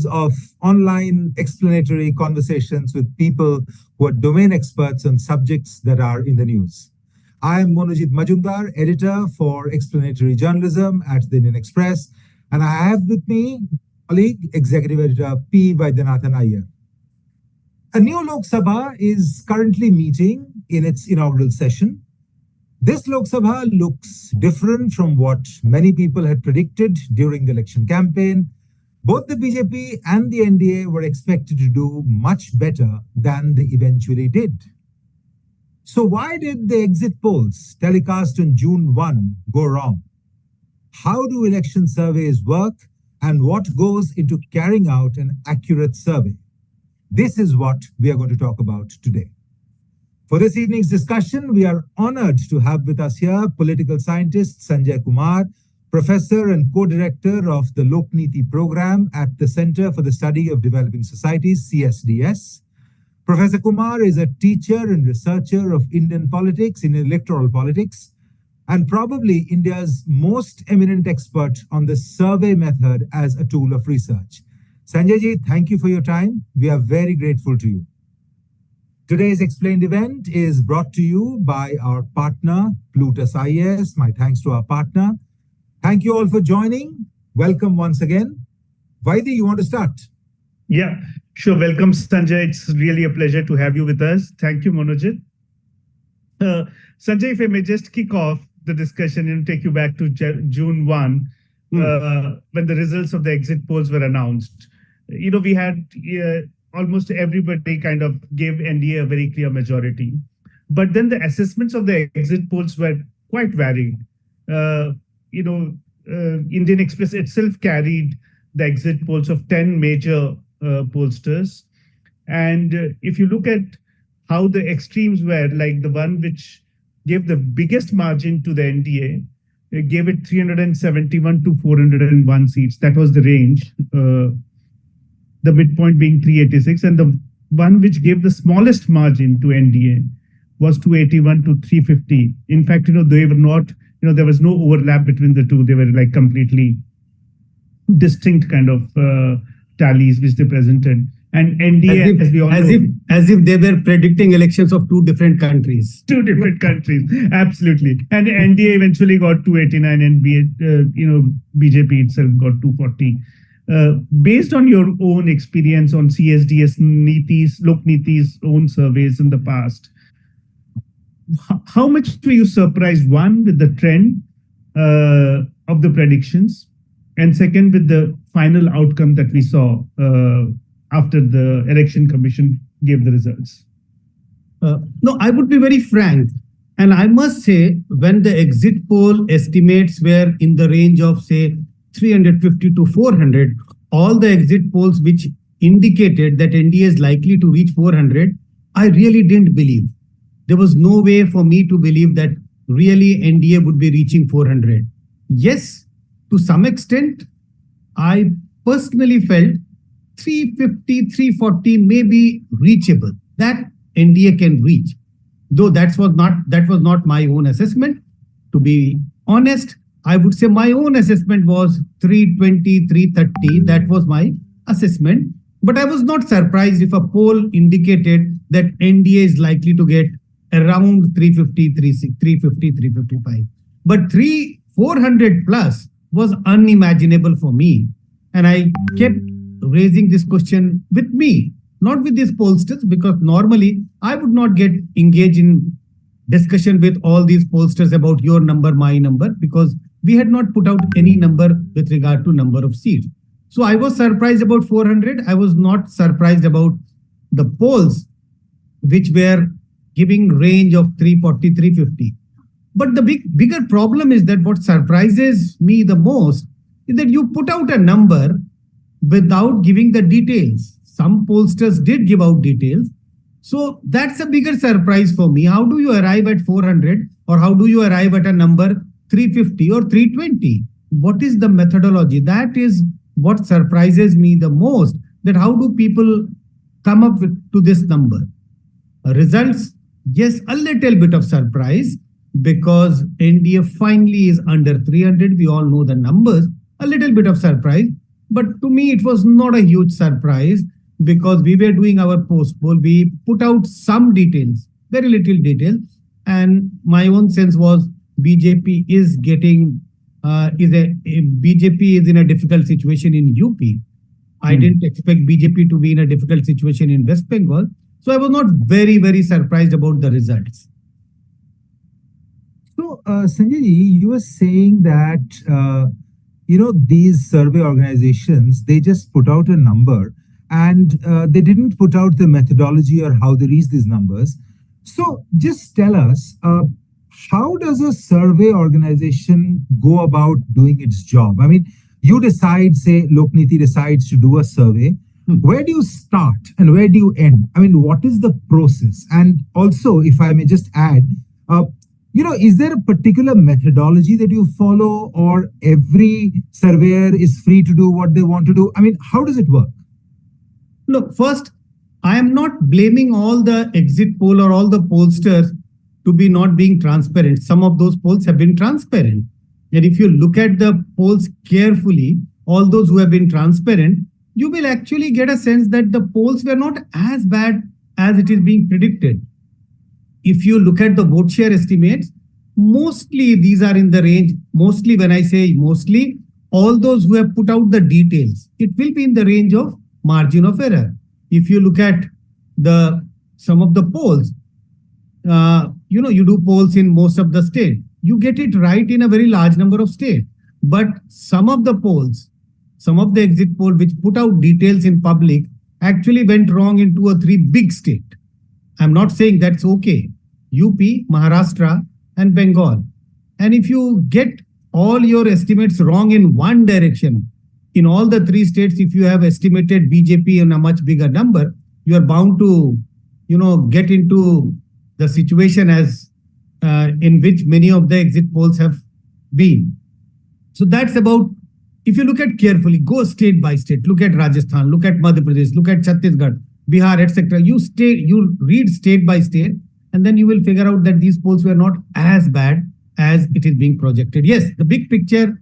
of online explanatory conversations with people who are domain experts on subjects that are in the news. I am Monojit Majumdar, editor for explanatory journalism at the Indian Express, and I have with me colleague, executive editor P. Vaidyanathan Iyer. A new Lok Sabha is currently meeting in its inaugural session. This Lok Sabha looks different from what many people had predicted during the election campaign. Both the BJP and the NDA were expected to do much better than they eventually did. So why did the exit polls telecast on June 1 go wrong? How do election surveys work, and what goes into carrying out an accurate survey? This is what we are going to talk about today. For this evening's discussion, we are honored to have with us here political scientist Sanjay Kumar, professor and co-director of the Lok Niti program at the Center for the Study of Developing Societies, CSDS. Professor Kumar is a teacher and researcher of Indian politics in electoral politics, and probably India's most eminent expert on the survey method as a tool of research. Sanjay ji, thank you for your time. We are very grateful to you. Today's explained event is brought to you by our partner, Plutus IAS. My thanks to our partner. Thank you all for joining. Welcome once again. Vaidi, you want to start? Yeah, sure. Welcome, Sanjay. It's really a pleasure to have you with us. Thank you, Monojit. Sanjay, if I may just kick off the discussion and take you back to June 1, when the results of the exit polls were announced. You know, we had almost everybody kind of gave NDA a very clear majority. But then the assessments of the exit polls were quite varied. Indian Express itself carried the exit polls of 10 major pollsters. And if you look at how the extremes were, like the one which gave the biggest margin to the NDA, it gave it 371 to 401 seats. That was the range, the midpoint being 386. And the one which gave the smallest margin to NDA was 281 to 350. In fact, they were not, there was no overlap between the two. They were like completely distinct kind of tallies which they presented. And NDA, as we all know, as if they were predicting elections of two different countries. Two different countries, absolutely. And NDA eventually got 289, and BJP itself got 240. Based on your own experience on CSDS Niti's, Lok Niti's own surveys in the past, how much were you surprised, one, with the trend of the predictions, and second, with the final outcome that we saw after the election commission gave the results? No, I would be very frank. And I must say, when the exit poll estimates were in the range of, say, 350 to 400, all the exit polls which indicated that NDA is likely to reach 400, I really didn't believe. There was no way for me to believe that really NDA would be reaching 400. Yes, to some extent, I personally felt 350, 340 may be reachable, that NDA can reach. Though that was not my own assessment. To be honest, I would say my own assessment was 320, 330. That was my assessment. But I was not surprised if a poll indicated that NDA is likely to get around 350, 355. But 400 plus was unimaginable for me. And I kept raising this question with me, not with these pollsters, because normally I would not get engaged in discussion with all these pollsters about your number, my number, because we had not put out any number with regard to number of seats. So I was surprised about 400. I was not surprised about the polls, which were giving range of 340, 350. But the bigger problem is that what surprises me the most is that you put out a number without giving the details. Some pollsters did give out details. So that's a bigger surprise for me. How do you arrive at 400, or how do you arrive at a number 350 or 320? What is the methodology? That is what surprises me the most, that how do people come up to this number? Results, yes, a little bit of surprise, because NDA finally is under 300. We all know the numbers. A little bit of surprise. But to me, it was not a huge surprise because we were doing our post poll. We put out some details, very little detail, and my own sense was BJP is getting BJP is in a difficult situation in UP. I Hmm. didn't expect BJP to be in a difficult situation in West Bengal, so I was not very surprised about the results. So, Sanjay ji, you were saying that these survey organizations, they just put out a number, and they didn't put out the methodology or how they reach these numbers. So, just tell us, how does a survey organization go about doing its job? I mean, you decide, say, Lokniti decides to do a survey. Hmm. Where do you start and where do you end? I mean, what is the process? And also, if I may just add, uh, is there a particular methodology that you follow, or every surveyor is free to do what they want to do? I mean, how does it work? Look, first, I am not blaming all the exit poll or all the pollsters to be not being transparent. Some of those polls have been transparent. And if you look at the polls carefully, all those who have been transparent, you will actually get a sense that the polls were not as bad as it is being predicted. If you look at the vote share estimates, mostly these are in the range, mostly when I say mostly, all those who have put out the details, it will be in the range of margin of error. If you look at the some of the polls, you do polls in most of the state, you get it right in a very large number of states. But some of the polls, some of the exit poll which put out details in public actually went wrong in 2 or 3 big states. I'm not saying that's okay. UP, Maharashtra, and Bengal. And if you get all your estimates wrong in one direction, in all the 3 states, if you have estimated BJP in a much bigger number, you are bound to, get into the situation as in which many of the exit polls have been. So that's about, if you look at carefully, go state by state, look at Rajasthan, look at Madhya Pradesh, look at Chhattisgarh, Bihar, etc. You read state by state, and then you will figure out that these polls were not as bad as it is being projected. Yes, the big picture,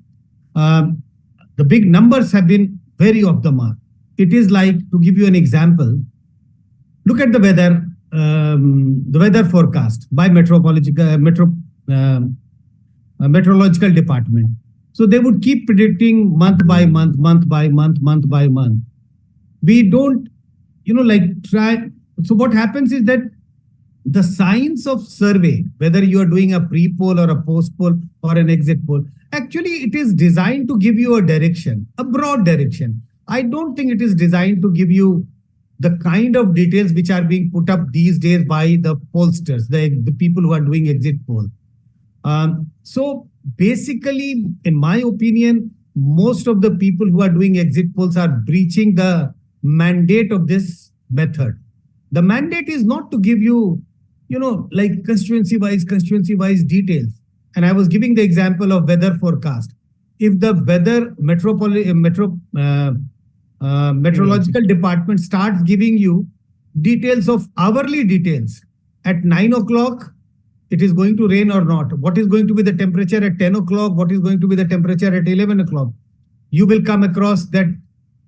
the big numbers have been very off the mark. It is like, to give you an example, look at the weather forecast by meteorological department. So they would keep predicting month by month, month by month, month by month. We don't, try. So what happens is that the science of survey, whether you are doing a pre-poll or a post-poll or an exit poll, actually it is designed to give you a direction, a broad direction. I don't think it is designed to give you the kind of details which are being put up these days by the pollsters, the people who are doing exit poll. So basically, in my opinion, most of the people who are doing exit polls are breaching the mandate of this method. The mandate is not to give you, like constituency wise details. And I was giving the example of weather forecast. If the meteorological department starts giving you details of hourly details at 9 o'clock, it is going to rain or not. What is going to be the temperature at 10 o'clock? What is going to be the temperature at 11 o'clock? You will come across that,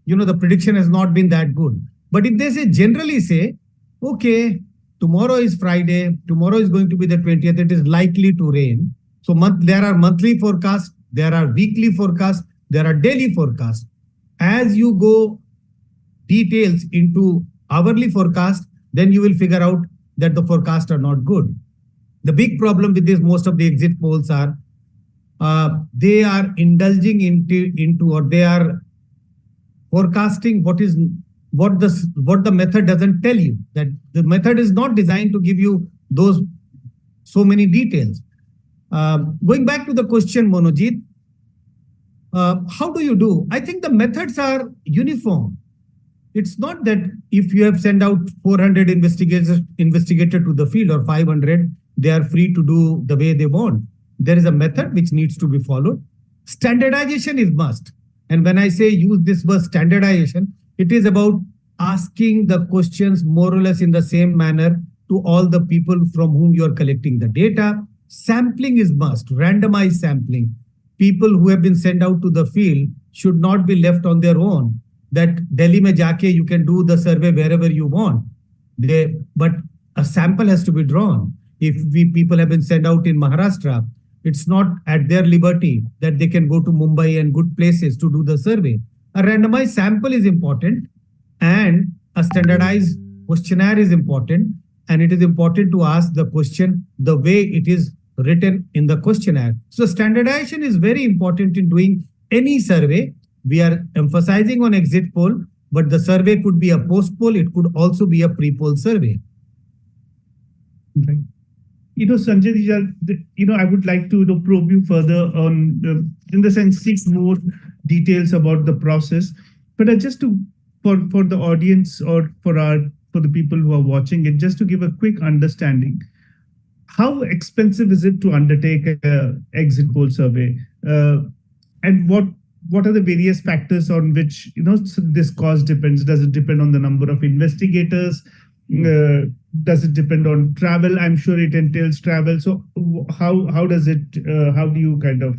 the prediction has not been that good. But if they generally say, okay, tomorrow is Friday, tomorrow is going to be the 20th, it is likely to rain. So there are monthly forecasts, there are weekly forecasts, there are daily forecasts. As you go details into hourly forecast, then you will figure out that the forecasts are not good. The big problem with this, most of the exit polls are, they are indulging into or they are forecasting what the method doesn't tell you. That the method is not designed to give you those so many details. Going back to the question, Monojit, how do you do? I think the methods are uniform. It's not that if you have sent out 400 investigators to the field or 500, they are free to do the way they want. There is a method which needs to be followed. Standardization is must. And when I say use this word standardization, it is about asking the questions more or less in the same manner to all the people from whom you are collecting the data. Sampling is must, randomized sampling. People who have been sent out to the field should not be left on their own. That Delhi mein jaake you can do the survey wherever you want. But a sample has to be drawn. If people have been sent out in Maharashtra, it's not at their liberty that they can go to Mumbai and good places to do the survey. A randomized sample is important, and a standardized questionnaire is important, and it is important to ask the question the way it is written in the questionnaire. So standardization is very important in doing any survey. We are emphasizing on exit poll, but the survey could be a post poll. It could also be a pre-poll survey. Right. Sanjay, I would like to probe you further on, in the sense, seek more details about the process. But just for the audience, or for the people who are watching it, just to give a quick understanding, how expensive is it to undertake an exit poll survey, and what are the various factors on which this cost depends? Does it depend on the number of investigators? Does it depend on travel? I'm sure it entails travel. So how does it? How do you kind of?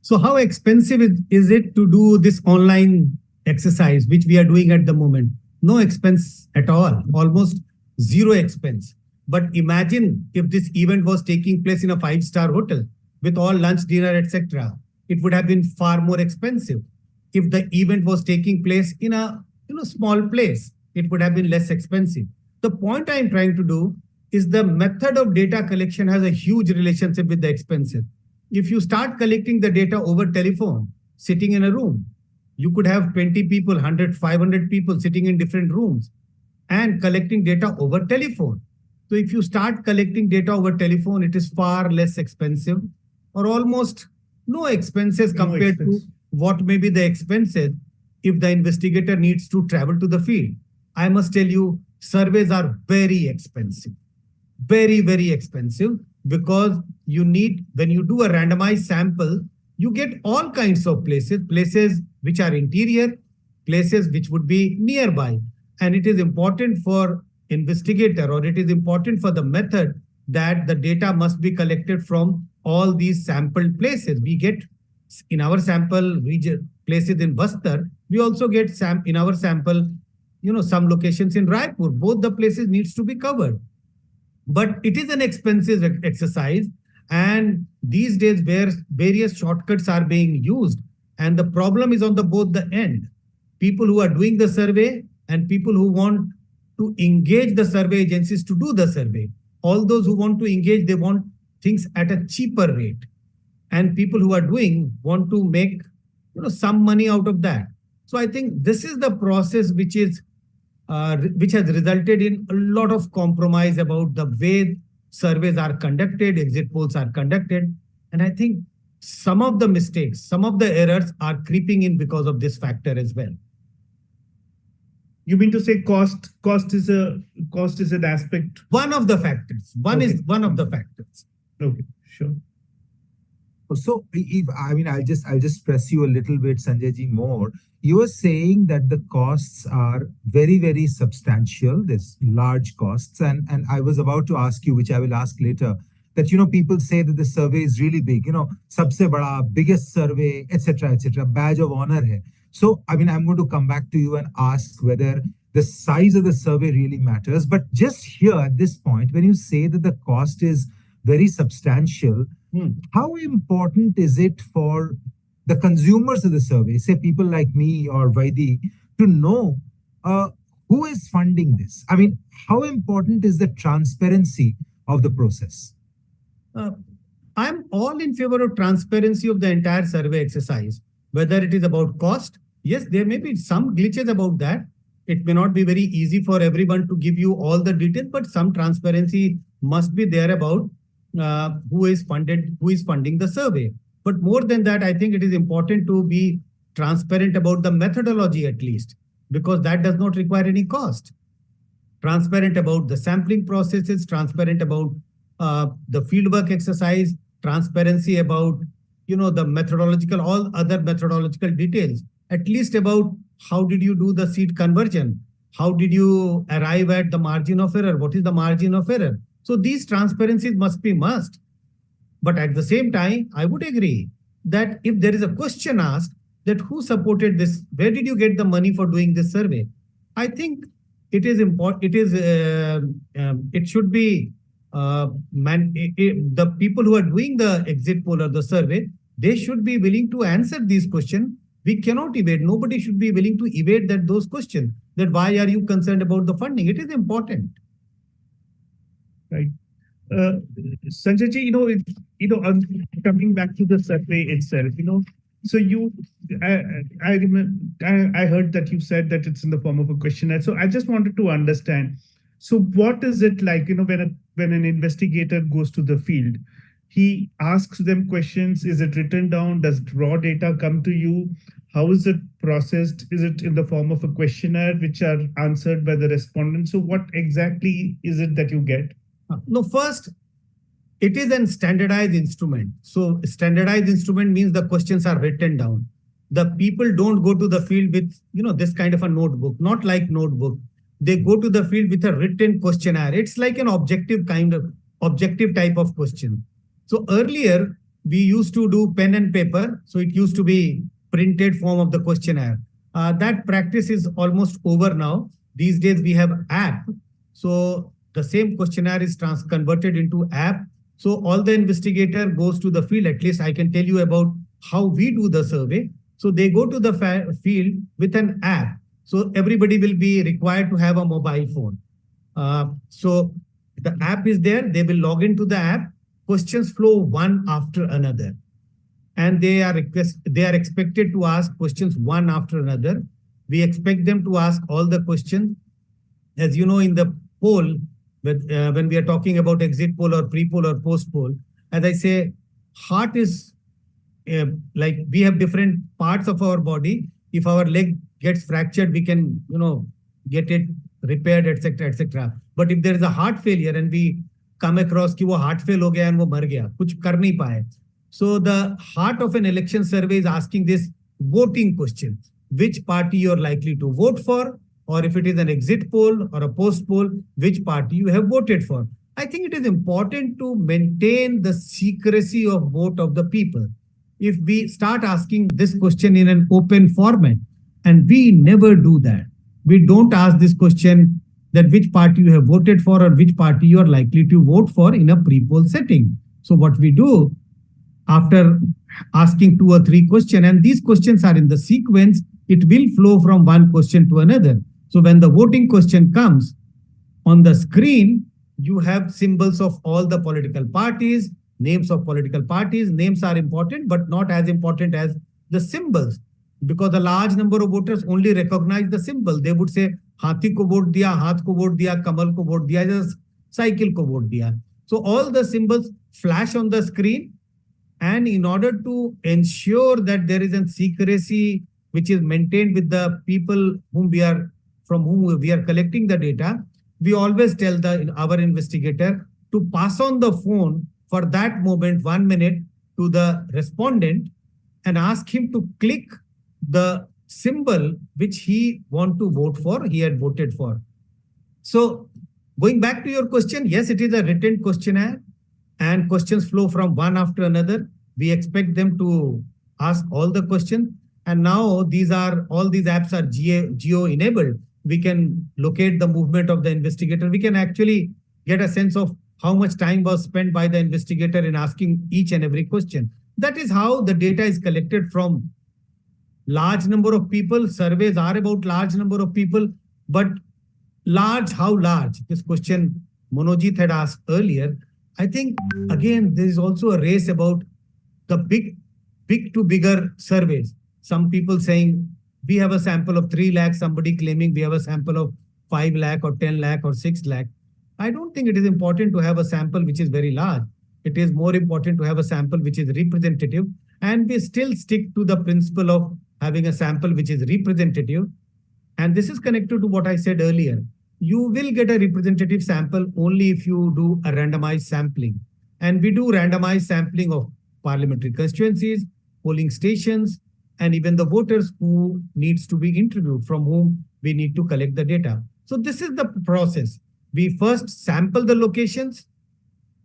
So how expensive is it to do this online exercise, which we are doing at the moment? No expense at all, almost zero expense. But imagine if this event was taking place in a 5-star hotel with all lunch, dinner, etc. It would have been far more expensive. If the event was taking place in a small place, it would have been less expensive. The point I'm trying to do is the method of data collection has a huge relationship with the expenses. If you start collecting the data over telephone, sitting in a room, you could have 20 people, 100, 500 people sitting in different rooms and collecting data over telephone. So if you start collecting data over telephone, it is far less expensive, or almost no expenses compared to what may be the expenses if the investigator needs to travel to the field. I must tell you, surveys are very expensive, very, very expensive, because when you do a randomized sample, you get all kinds of places which are interior, places which would be nearby. And it is important for investigator, or it is important for the method, that the data must be collected from all these sampled places. We get in our sample region places in Bastar, we also get in our sample, some locations in Raipur. Both the places needs to be covered. But it is an expensive exercise, and these days where various shortcuts are being used, and the problem is on both the end. People who are doing the survey and people who want to engage the survey agencies to do the survey. All those who want to engage, they want things at a cheaper rate. And people who are doing want to make some money out of that. So I think this is the process which has resulted in a lot of compromise about the way surveys are conducted, exit polls are conducted. And I think some of the mistakes, some of the errors are creeping in because of this factor as well. You mean to say cost is an aspect? One of the factors. One of the factors. Okay, sure. So, I'll just press you a little bit, Sanjay ji, more. You are saying that the costs are very, very substantial. There's large costs, and I was about to ask you, which I will ask later, that people say that the survey is really big. Sabse bada, biggest survey, etc., badge of honor hai. So, I'm going to come back to you and ask whether the size of the survey really matters. But just here at this point, when you say that the cost is very substantial, how important is it for the consumers of the survey, say people like me or Vaidi, to know who is funding this? How important is the transparency of the process? I'm all in favor of transparency of the entire survey exercise, whether it is about cost. Yes, there may be some glitches about that. It may not be very easy for everyone to give you all the details, but some transparency must be there about who is funding the survey. But more than that, I think it is important to be transparent about the methodology at least, because that does not require any cost. Transparent about the sampling processes, transparent about the fieldwork exercise, transparency about the methodological, all other methodological details, at least about how did you do the seat conversion? How did you arrive at the margin of error? What is the margin of error? So these transparencies must be must. But at the same time, I would agree that if there is a question asked, that who supported this? Where did you get the money for doing this survey? I think it is important. It should be the people who are doing the exit poll or the survey, they should be willing to answer these questions. We cannot evade. Nobody should be willing to evade those questions. That why are you concerned about the funding? It is important. Right. Sanjay ji, coming back to the survey itself, so I remember, I heard that you said that it's in the form of a questionnaire. So I just wanted to understand. So what is it like, when an investigator goes to the field, he asks them questions. Is it written down? Does raw data come to you? How is it processed? Is it in the form of a questionnaire which are answered by the respondents? So what exactly is it that you get? No, first, it is a standardized instrument. So standardized instrument means the questions are written down. The people don't go to the field with, this kind of a notebook, not like notebook. They go to the field with a written questionnaire. It's like an objective type of question. So earlier, we used to do pen and paper. So it used to be printed form of the questionnaire. That practice is almost over now. These days, we have app. So the same questionnaire is converted into app. So all the investigator goes to the field. At least I can tell you about how we do the survey. So they go to the field with an app. So everybody will be required to have a mobile phone. So the app is there. They will log into the app. Questions flow one after another. And they are expected to ask questions one after another. We expect them to ask all the questions. As you know, in the poll, when we are talking about exit poll or pre-poll or post-poll, as I say, heart is like we have different parts of our body. If our leg gets fractured, we can, get it repaired, etc., etc. But if there is a heart failure and we come across कि वो heart fail हो गया and वो मर गया, कुछ कर नहीं पाए. So the heart of an election survey is asking this voting question: which party you are likely to vote for, or if it is an exit poll or a post poll, which party you have voted for. I think it is important to maintain the secrecy of vote of the people. If we start asking this question in an open format, and we never do that, we don't ask this question that which party you have voted for or which party you are likely to vote for in a pre-poll setting. So what we do after asking 2 or 3 questions, and these questions are in the sequence, it will flow from one question to another. So when the voting question comes on the screen, you have symbols of all the political parties, names of political parties. Names are important, but not as important as the symbols, because a large number of voters only recognize the symbol. They would say, हाथी को vote दिया, हाथ को vote दिया, कमल को vote दिया, cycle को vote दिया. So all the symbols flash on the screen, and in order to ensure that there is a secrecy which is maintained with the people from whom we are collecting the data, we always tell our investigator to pass on the phone for that moment, 1 minute, to the respondent and ask him to click the symbol which he want to vote for, he had voted for. So going back to your question, yes, it is a written questionnaire and questions flow from one after another. We expect them to ask all the questions. And now all these apps are geo enabled. We can locate the movement of the investigator. We can actually get a sense of how much time was spent by the investigator in asking each and every question. That is how the data is collected from large number of people. Surveys are about large number of people, but large, how large? This question Monojit had asked earlier. I think, again, there is also a race about the big to bigger surveys. Some people saying we have a sample of 3 lakh, somebody claiming we have a sample of 5 lakh or 10 lakh or 6 lakh. I don't think it is important to have a sample which is very large. It is more important to have a sample which is representative, and we still stick to the principle of having a sample which is representative. And this is connected to what I said earlier. You will get a representative sample only if you do a randomized sampling. And we do randomized sampling of parliamentary constituencies, polling stations, and even the voters who needs to be interviewed, from whom we need to collect the data. So this is the process. We first sample the locations.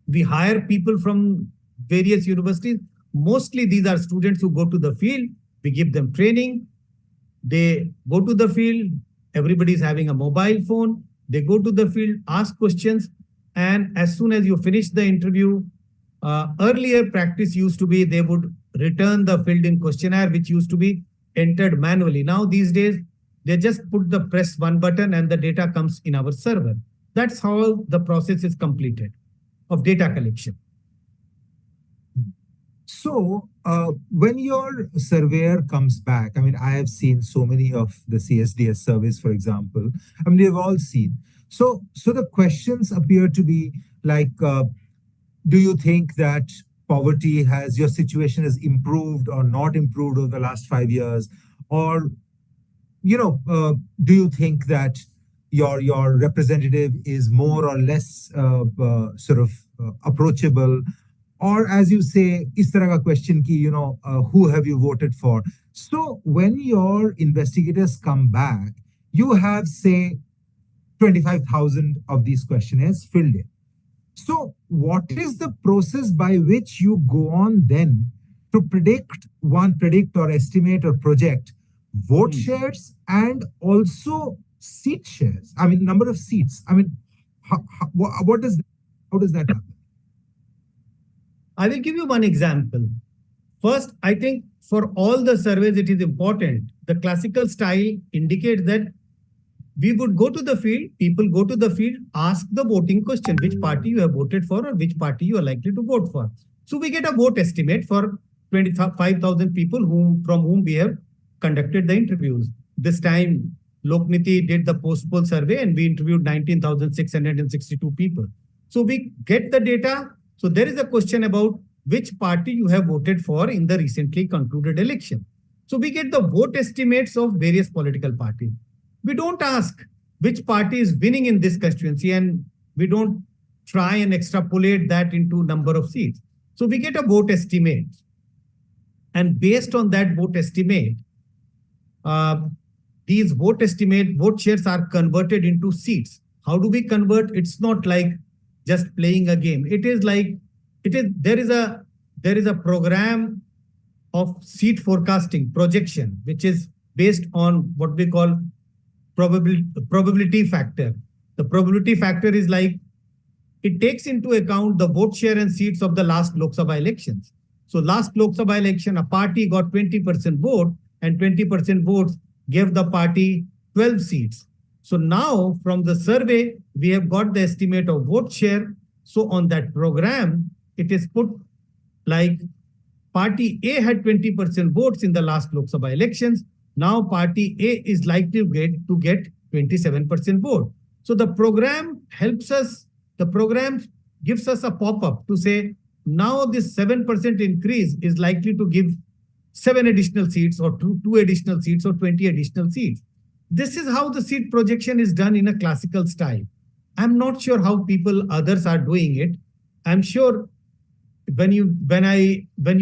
We hire people from various universities. Mostly these are students who go to the field. We give them training. They go to the field. Everybody is having a mobile phone. They go to the field, ask questions, and as soon as you finish the interview, earlier practice used to be they would return the filled in questionnaire, which used to be entered manually. Now these days, they just put the press one button and the data comes in our server. That's how the process is completed of data collection. So, when your surveyor comes back, I mean, I have seen so many of the CSDS surveys, for example. I mean, they've all seen. So the questions appear to be like, do you think that your situation has improved or not improved over the last 5 years? Or, do you think that your representative is more or less approachable? Or as you say, is tarah ka question ki, who have you voted for? So when your investigators come back, you have, say, 25,000 of these questionnaires filled in. So what is the process by which you go on then to predict or estimate or project vote shares and also seat shares? I mean, number of seats. I mean, how does that happen? I will give you one example. First, I think for all the surveys, it is important. The classical style indicates that we would go to the field, people go to the field, ask the voting question, which party you have voted for or which party you are likely to vote for. So we get a vote estimate for 25,000 people from whom we have conducted the interviews. This time, Lokniti did the post-poll survey and we interviewed 19,662 people. So we get the data. So there is a question about which party you have voted for in the recently concluded election. So we get the vote estimates of various political parties. We don't ask which party is winning in this constituency and we don't try and extrapolate that into number of seats. So we get a vote estimate. And based on that vote estimate, these vote shares are converted into seats. How do we convert? It's not like just playing a game. There is a program of seat forecasting projection, which is based on what we call probability factor. The probability factor is like, it takes into account the vote share and seats of the last Lok Sabha elections. So last Lok Sabha election, a party got 20% vote and 20% votes gave the party 12 seats. So now from the survey, we have got the estimate of vote share. So on that program, it is put like party A had 20% votes in the last Lok Sabha elections. Now party A is likely to get 27% vote. So the program helps us, the program gives us a pop-up to say, now this 7% increase is likely to give 7 additional seats or 2 additional seats or 20 additional seats. This is how the seat projection is done in a classical style. I'm not sure how others are doing it. I'm sure when you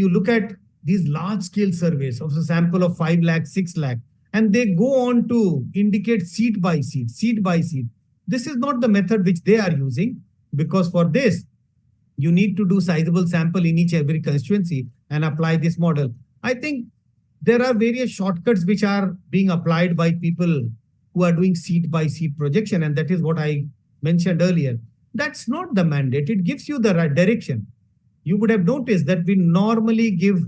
look at these large scale surveys of a sample of 5 lakh, 6 lakh, and they go on to indicate seat by seat. This is not the method which they are using, because for this, you need to do sizable sample in every constituency and apply this model. I think there are various shortcuts which are being applied by people who are doing seat by seat projection. And that is what I mentioned earlier. That's not the mandate. It gives you the right direction. You would have noticed that we normally give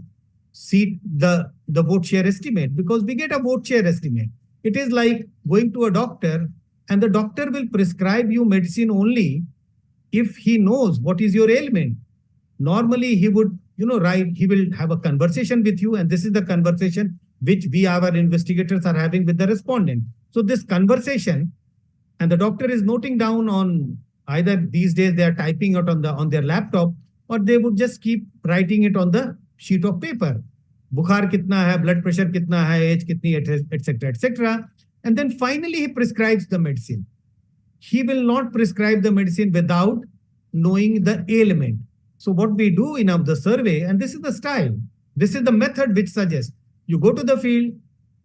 the vote share estimate because we get a vote share estimate. It is like going to a doctor and the doctor will prescribe you medicine only if he knows what is your ailment. Normally he would, he will have a conversation with you, and this is the conversation which our investigators are having with the respondent. So this conversation, and the doctor is noting down on either these days they are typing it on their laptop, or they would just keep writing it on the sheet of paper. Bukhar kitna hai, blood pressure kitna hai, age kitni, etc., etc. And then finally he prescribes the medicine. He will not prescribe the medicine without knowing the ailment. So what we do in the survey, and this is the style, this is the method which suggests, you go to the field,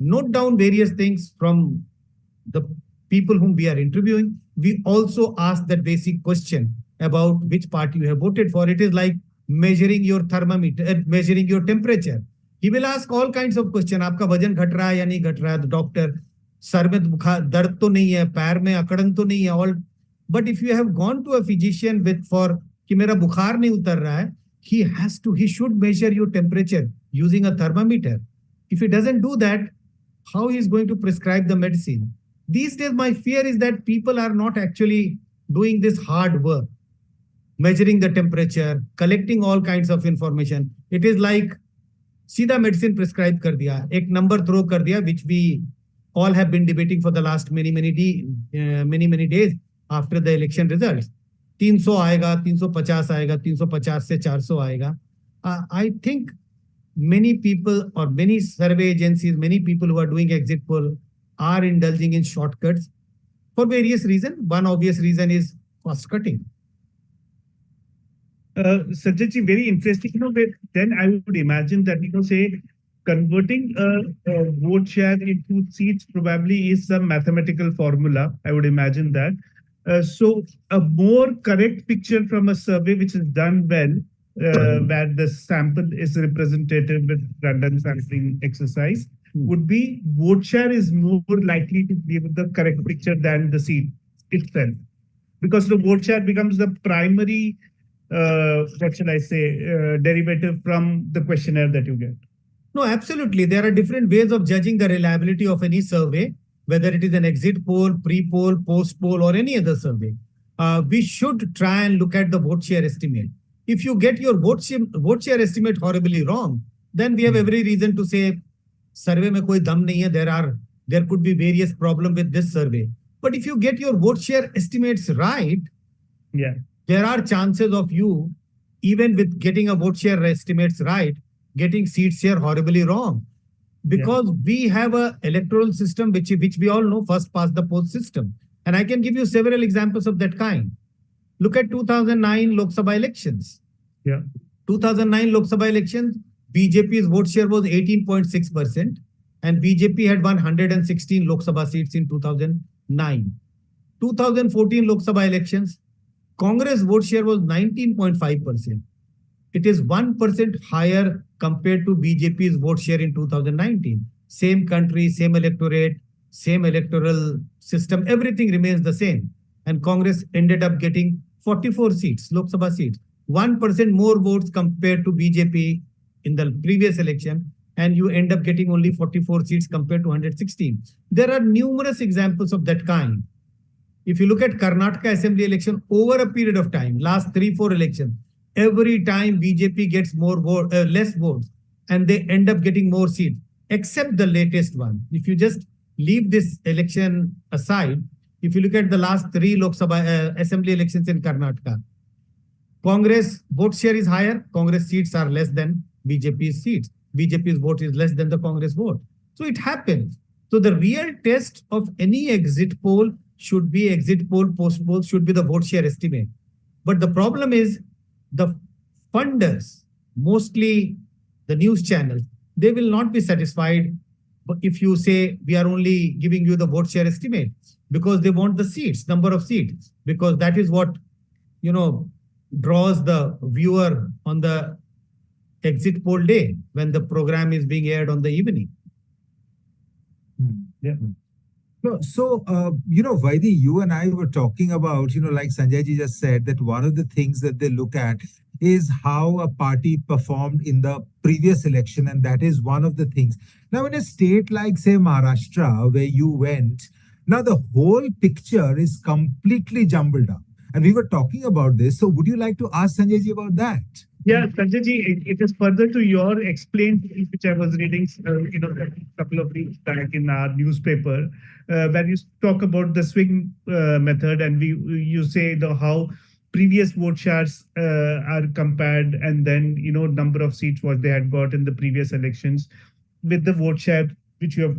note down various things from the people whom we are interviewing. We also ask that basic question about which party you have voted for. It is like measuring your thermometer, measuring your temperature. He will ask all kinds of question. आपका वजन घट रहा है या नहीं घट रहा है? The doctor, सर में बुखार दर्द तो नहीं है, पैर में अकड़न तो नहीं है. All, but if you have gone to a physician with for कि मेरा बुखार नहीं उतर रहा है, he should measure your temperature using a thermometer. If he doesn't do that, how he is going to prescribe the medicine? These days, my fear is that people are not actually doing this hard work, measuring the temperature, collecting all kinds of information. It is like सीधा medicine prescribe कर दिया, एक number throw कर दिया, which we all have been debating for the last many days after the election results. 300 आएगा, 350 आएगा, 350 से 400 आएगा. I think many people or many survey agencies, many people who are doing exit poll are indulging in shortcuts for various reasons. One obvious reason is cost cutting. Sanjay ji, very interesting. Then I would imagine that, say, converting a vote share into seats probably is some mathematical formula. I would imagine that. So a more correct picture from a survey which is done well, where the sample is representative with random sampling exercise, would be vote share is more likely to give the correct picture than the seat itself. Because the vote share becomes the primary what shall I say, derivative from the questionnaire that you get. No, absolutely. There are different ways of judging the reliability of any survey, whether it is an exit poll, pre-poll, post-poll, or any other survey. We should try and look at the vote share estimate. If you get your vote share estimate horribly wrong, then we have every reason to say, survey mein koi dam nahi hai. There could be various problems with this survey. But if you get your vote share estimates right, there are chances of you, even with getting a vote share estimates right, getting seats here horribly wrong. Because we have a electoral system which we all know, first past the post system. And I can give you several examples of that kind. Look at 2009 Lok Sabha elections. 2009 Lok Sabha elections, BJP's vote share was 18.6%, and BJP had won 116 Lok Sabha seats in 2009. 2014 Lok Sabha elections, Congress vote share was 19.5%. It is 1% higher compared to BJP's vote share in 2019. Same country, same electorate, same electoral system, everything remains the same. And Congress ended up getting 44 seats, Lok Sabha seats, 1% more votes compared to BJP in the previous election, and you end up getting only 44 seats compared to 116. There are numerous examples of that kind. If you look at Karnataka Assembly election over a period of time, last 3-4 elections, every time BJP gets less votes, and they end up getting more seats, except the latest one. If you just leave this election aside, if you look at the last 3 Lok Sabha Assembly elections in Karnataka, Congress vote share is higher, Congress seats are less than BJP's seats. BJP's vote is less than the Congress vote. So it happens. So the real test of any exit poll should be exit poll, post poll, should be the vote share estimate. But the problem is the funders, mostly the news channels, they will not be satisfied if you say we are only giving you the vote share estimate, because they want the seats, number of seats, because that is what, draws the viewer on the exit poll day when the program is being aired on the evening. So, Vaidi, you and I were talking about, like Sanjay ji just said, that one of the things that they look at is how a party performed in the previous election. And that is one of the things. Now, in a state like, say, Maharashtra, where you went, now the whole picture is completely jumbled up. And we were talking about this. So would you like to ask Sanjay ji about that? Yeah, Sanjay ji, it is further to your explained, which I was reading, a couple of weeks back in our newspaper, where you talk about the swing method, and you say how previous vote shares are compared, and then number of seats what they had got in the previous elections with the vote share which you have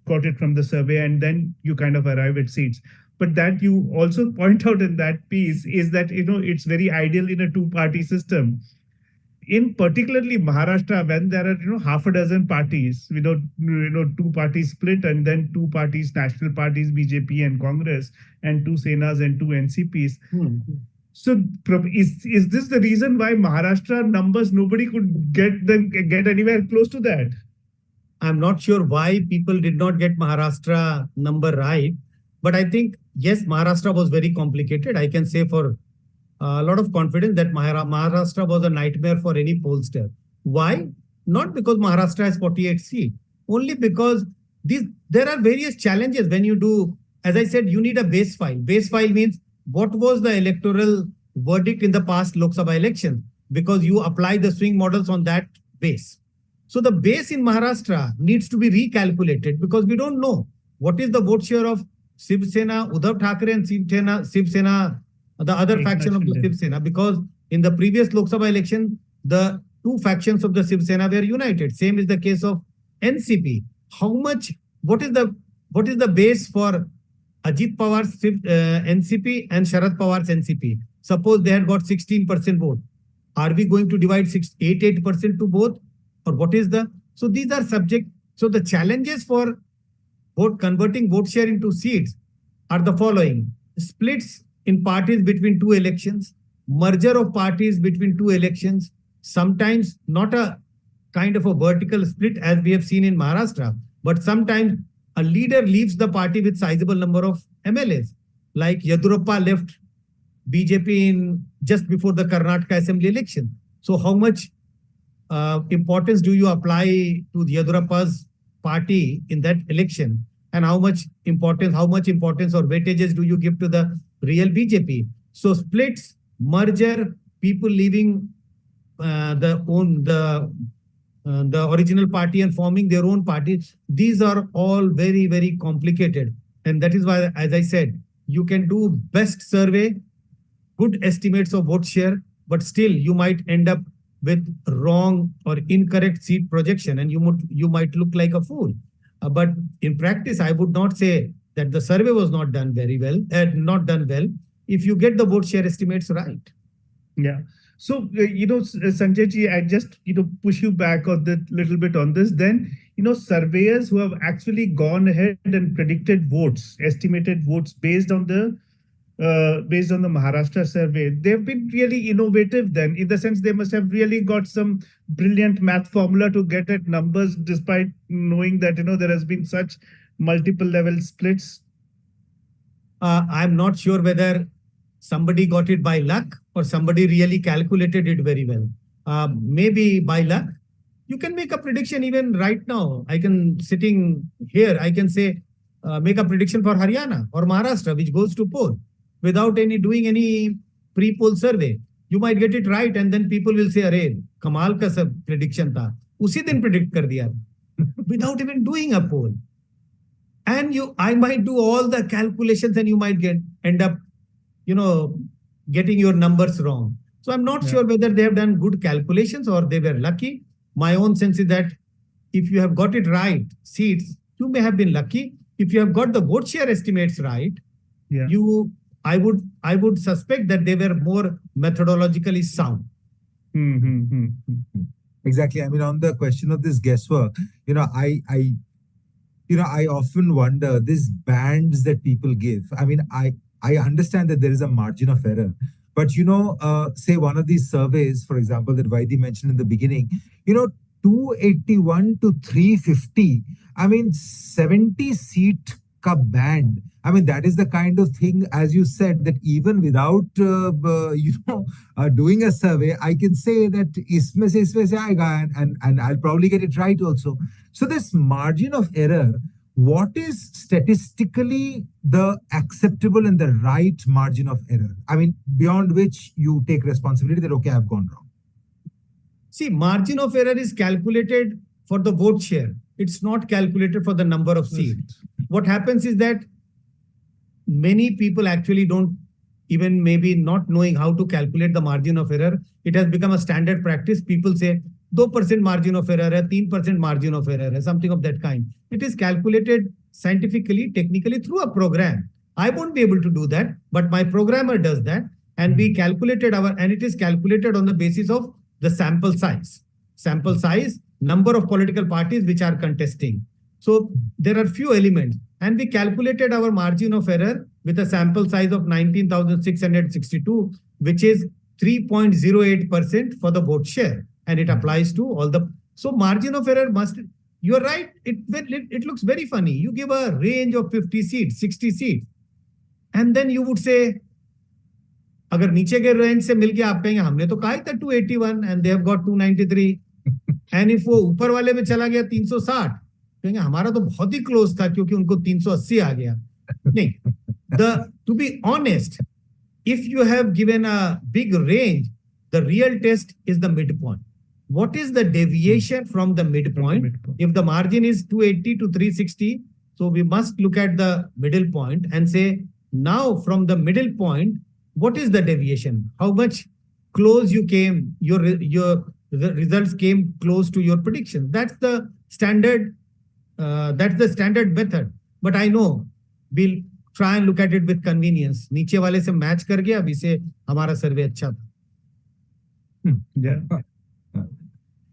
got it from the survey, and then you kind of arrive at seats. But that you also point out in that piece is that it's very ideal in a two-party system. In particularly Maharashtra, when there are half a dozen parties, two parties split, and then two parties, national parties, BJP and Congress, and two Senas and two NCPs. So is this the reason why Maharashtra numbers nobody could get anywhere close to that? I'm not sure why people did not get Maharashtra number right, but I think yes, Maharashtra was very complicated. I can say for a lot of confidence that Maharashtra was a nightmare for any pollster. Why? Not because Maharashtra has 48 seats, only because there are various challenges when you do. As I said, you need a base file. Base file means what was the electoral verdict in the past Lok Sabha election, because you apply the swing models on that base. So the base in Maharashtra needs to be recalculated because we don't know what is the vote share of Shiv Sena, Uddhav Thackeray, and Shiv Sena, the other faction of the Shiv Sena, because in the previous Lok Sabha election, the two factions of the Shiv Sena were united. Same is the case of NCP. How much? What is the base for Ajit Pawar's NCP and Sharad Pawar's NCP? Suppose they had got 16% vote. Are we going to divide 8% to both? Or what is the? So these are subject. So the challenges for converting vote share into seats are the following: splits in parties between two elections, merger of parties between two elections, sometimes not a kind of a vertical split as we have seen in Maharashtra, but sometimes a leader leaves the party with sizable number of MLAs, like Yadurappa left BJP in just before the Karnataka Assembly election. So how much importance do you apply to the Yadurappa's party in that election, and how much importance or weightages do you give to the real BJP? So splits, merger, people leaving the original party and forming their own party, these are all very, very complicated. And that is why, as I said, you can do best survey, good estimates of vote share, but still you might end up with wrong or incorrect seat projection, and you might look like a fool. But in practice, I would not say that the survey was not done very well, if you get the vote share estimates right. Yeah. So, Sanjay ji, I just, push you back on the little bit on this. Then, surveyors who have actually gone ahead and predicted votes, estimated votes based on the Maharashtra survey, they've been really innovative then, in the sense they must have really got some brilliant math formula to get at numbers, despite knowing that, there has been such multiple level splits. I'm not sure whether somebody got it by luck or somebody really calculated it very well. Maybe by luck. You can make a prediction even right now. Sitting here, I can say, make a prediction for Haryana or Maharashtra, which goes to poll, without doing any pre-poll survey. You might get it right, and then people will say, "Arey, kamal ka sab prediction tha. Usi din predict kar diya," without even doing a poll. And I might do all the calculations, and you might end up, getting your numbers wrong. So I'm not sure whether they have done good calculations or they were lucky. My own sense is that if you have got it right, seats, you may have been lucky. If you have got the vote share estimates right, I would suspect that they were more methodologically sound. Exactly. I mean, on the question of this guesswork, I often wonder these bands that people give. I mean, I understand that there is a margin of error, but say one of these surveys, for example, that Vaidi mentioned in the beginning, 281 to 350. I mean, 70 seat ka band. I mean, that is the kind of thing, as you said, that even without, doing a survey, I can say that isme se aayega, and I'll probably get it right also. So this margin of error, what is statistically the acceptable and the right margin of error? I mean, beyond which you take responsibility that, okay, I've gone wrong. See, margin of error is calculated for the vote share. It's not calculated for the number of seats. What happens is that many people actually don't, even maybe not knowing how to calculate the margin of error, it has become a standard practice. People say 2% margin of error, 3% margin of error, something of that kind. It is calculated scientifically, technically through a program. I won't be able to do that, but my programmer does that. And we calculated and it is calculated on the basis of the sample size. Sample size, number of political parties which are contesting. So there are few elements, and we calculated our margin of error with a sample size of 19,662, which is 3.08% for the vote share. And it applies to all the, so margin of error must, you're right, it looks very funny. You give a range of 50 seats, 60 seats, and then you would say, अगर नीचे के range से मिलके आप कहेंगे हमने तो कहा था 281 and they have got 293, and if वो ऊपर वाले में चला गया 360, कहेंगे हमारा तो बहुत ही क्लोज था क्योंकि उनको 380 आ गया. नहीं, to be honest, if you have given a big range, the real test is the midpoint. What is the deviation from the midpoint? If the margin is 280 to 360, so we must look at the middle point and say, now from the middle point, what is the deviation? How much close you came, the results came close to your prediction. That's the standard method. But I know we'll try and look at it with convenience. नीचे वाले से match कर गया, अभी से हमारा survey अच्छा था. Yeah.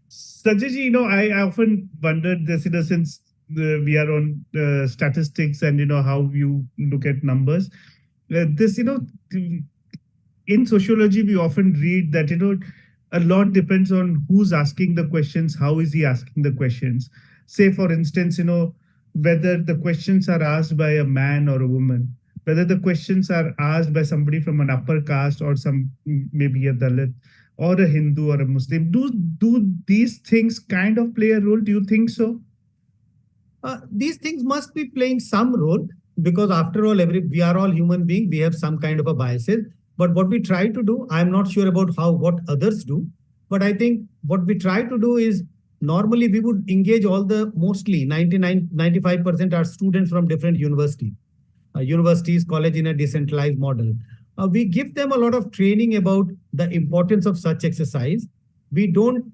Sanjay ji, I often wondered this, since we are on statistics and, how you look at numbers. This, in sociology, we often read that, a lot depends on who's asking the questions, how is he asking the questions. Say, for instance, whether the questions are asked by a man or a woman, whether the questions are asked by somebody from an upper caste or maybe a Dalit or a Hindu or a Muslim. Do these things kind of play a role? Do you think so? These things must be playing some role, because after all, we are all human beings. We have some kind of a biases. But what we try to do, I'm not sure about what others do, but I think what we try to do is, normally we would engage mostly 95% are students from different universities, college in a decentralized model. We give them a lot of training about the importance of such exercise. We don't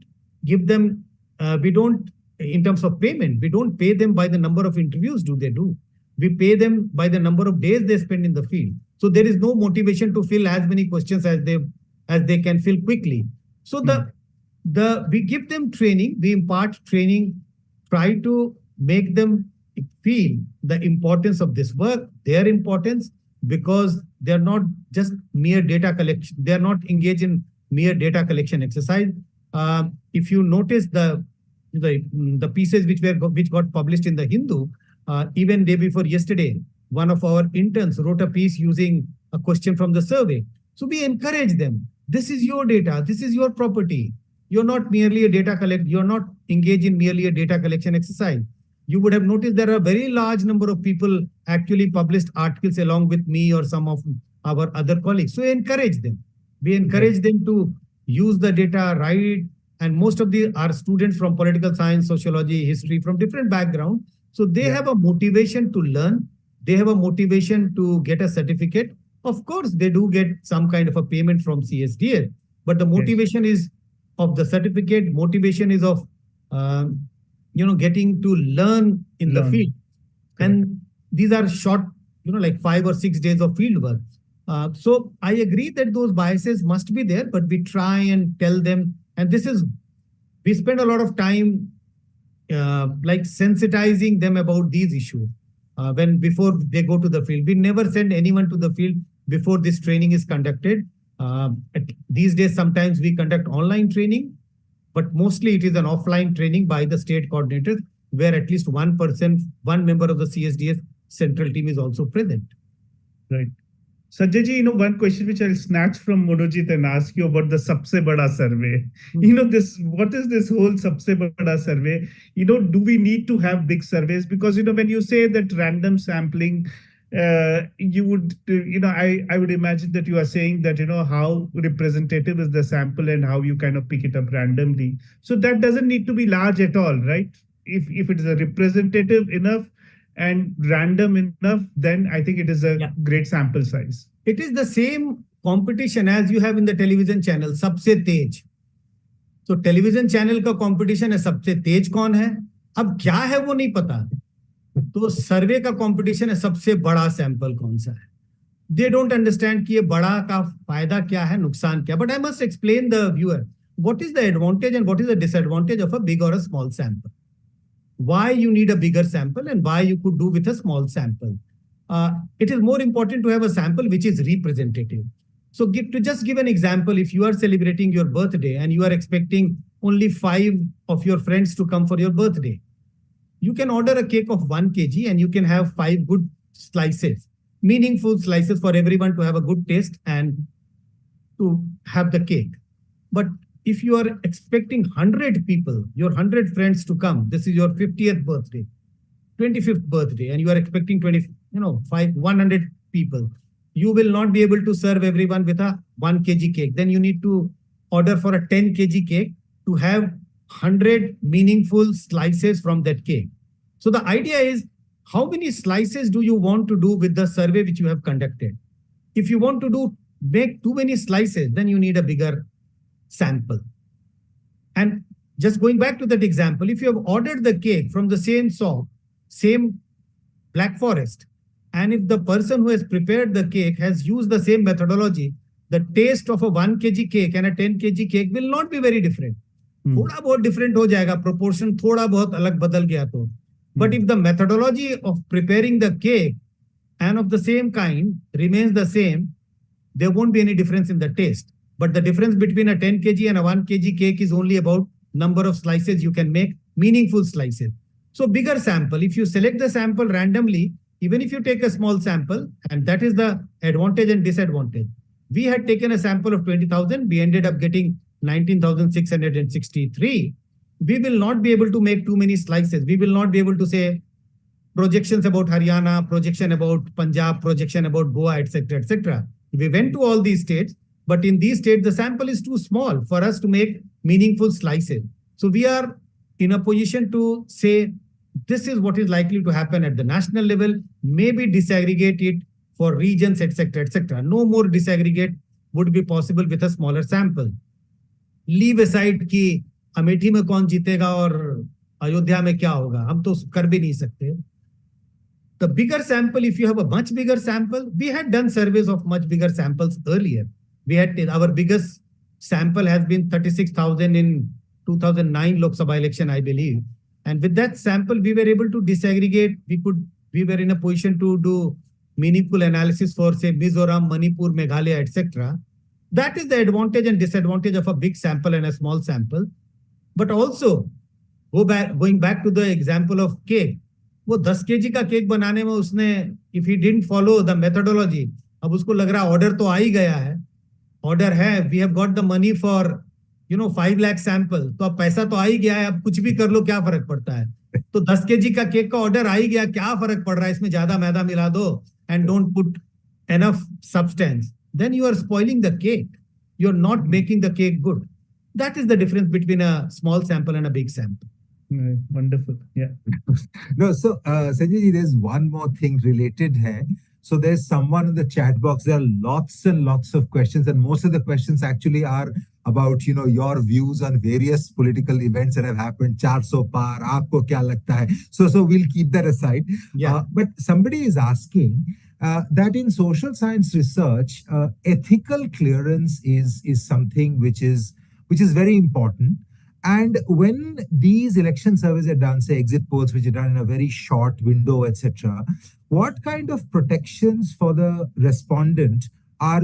give them, in terms of payment, we don't pay them by the number of interviews they do. We pay them by the number of days they spend in the field. So there is no motivation to fill as many questions as they can fill quickly. So we give them training, we impart training, try to make them feel the importance of this work, their importance, because they're not just mere data collection. They're not engaged in mere data collection exercise. If you notice the pieces which got published in the Hindu, even day before yesterday, one of our interns wrote a piece using a question from the survey. So we encourage them. This is your data. This is your property. You're not merely a data collector. You're not engaged in merely a data collection exercise. You would have noticed there are a very large number of people actually published articles along with me or some of our other colleagues. So we encourage them. We encourage them to use the data, write, and most of our students from political science, sociology, history, from different backgrounds. So they have a motivation to learn. They have a motivation to get a certificate. Of course, they do get some kind of a payment from CSDA, but the motivation is of the certificate. Motivation is of getting to learn in the field. And these are short, like 5 or 6 days of field work. So I agree that those biases must be there, but we try and tell them, and we spend a lot of time like sensitizing them about these issues before they go to the field. We never send anyone to the field before this training is conducted. These days, sometimes we conduct online training, but mostly it is an offline training by the state coordinators, where at least one member of the CSDS central team is also present. Right. Sanjay ji, one question which I'll snatch from Monojit and ask you about the Sabse Bada survey. What is this whole Sabse Bada survey? Do we need to have big surveys? Because, when you say that random sampling, you would, I would imagine that you are saying that, how representative is the sample and how you kind of pick it up randomly. So that doesn't need to be large at all, right? If it is a representative enough and random enough, then I think it is a great sample size. It is the same competition as you have in the television channel, Sabse Tej. So television channel का competition है सबसे तेज कौन है, अब क्या है वो नहीं पता, तो सर्वे का competition है सबसे बड़ा sample कौन सा है. They don't understand कि ये बड़ा का फायदा क्या है, नुकसान क्या. But I must explain the viewer what is the advantage and what is the disadvantage of a big or a small sample. Why you need a bigger sample and why you could do with a small sample. it is more important to have a sample which is representative. So to just give an example, if you are celebrating your birthday and you are expecting only 5 of your friends to come for your birthday, you can order a cake of 1 kg and you can have 5 good slices, meaningful slices for everyone to have a good taste and to have the cake. But if you are expecting 100 people, your 100 friends to come, this is your 50th birthday, 25th birthday, and you are expecting 100 people, you will not be able to serve everyone with a 1 kg cake. Then you need to order for a 10 kg cake to have 100 meaningful slices from that cake. So the idea is, how many slices do you want to do with the survey which you have conducted? If you want to make too many slices, then you need a bigger sample. And just going back to that example, if you have ordered the cake from the same shop, same Black Forest, and if the person who has prepared the cake has used the same methodology, the taste of a 1 kg cake and a 10 kg cake will not be very different. थोड़ा बहुत different हो जाएगा, proportion थोड़ा बहुत अलग बदल गया तो. But if the methodology of preparing the cake and of the same kind remains the same, there won't be any difference in the taste. But the difference between a 10 kg and a 1 kg cake is only about number of slices you can make, meaningful slices. So bigger sample, if you select the sample randomly, even if you take a small sample, and that is the advantage and disadvantage. We had taken a sample of 20,000, we ended up getting 19,663. We will not be able to make too many slices. We will not be able to say projections about Haryana, projection about Punjab, projection about Goa, etc., etc. We went to all these states, but in these states, the sample is too small for us to make meaningful slices. So we are in a position to say, this is what is likely to happen at the national level, maybe disaggregate it for regions, etc., etc. No more disaggregate would be possible with a smaller sample. Leave aside कि अमेठी में कौन जीतेगा और अयोध्या में क्या होगा, हम तो कर भी नहीं सकते. The bigger sample, if you have a much bigger sample, we had done surveys of much bigger samples earlier. We had our biggest sample has been 36,000 in 2009 Lok Sabha election, I believe. And with that sample, we were able to disaggregate. We were in a position to do meaningful analysis for, say, Mizoram, Manipur, Meghalaya, etc. That is the advantage and disadvantage of a big sample and a small sample. But also, going back to the example of cake, वो 10 kg का cake बनाने में उसने, if he didn't follow the methodology, अब उसको लग रहा order तो आ ही गया है, ऑर्डर है, we have got the money for 5 lakh sample, तो अब पैसा तो आ ही गया है, अब कुछ भी कर लो, क्या फर्क पड़ता है. तो 10 kg का केक का ऑर्डर आ ही गया, क्या फर्क पड़ रहा है, इसमें ज्यादा मैदा मिला दो and don't put enough substance. Then you are spoiling the cake. You're not making the cake good. That is the difference between a small sample and a big sample. Wonderful. Yeah. No, so Sanjay ji, there's one more thing related here. So there's someone in the chat box. There are lots and lots of questions, and most of the questions actually are about your views on various political events that have happened. 400 par, aapko kya lagta hai? So we'll keep that aside. Yeah. But somebody is asking that in social science research, ethical clearance is something which is very important. And when these election surveys are done, say exit polls, which are done in a very short window, etc., what kind of protections for the respondent are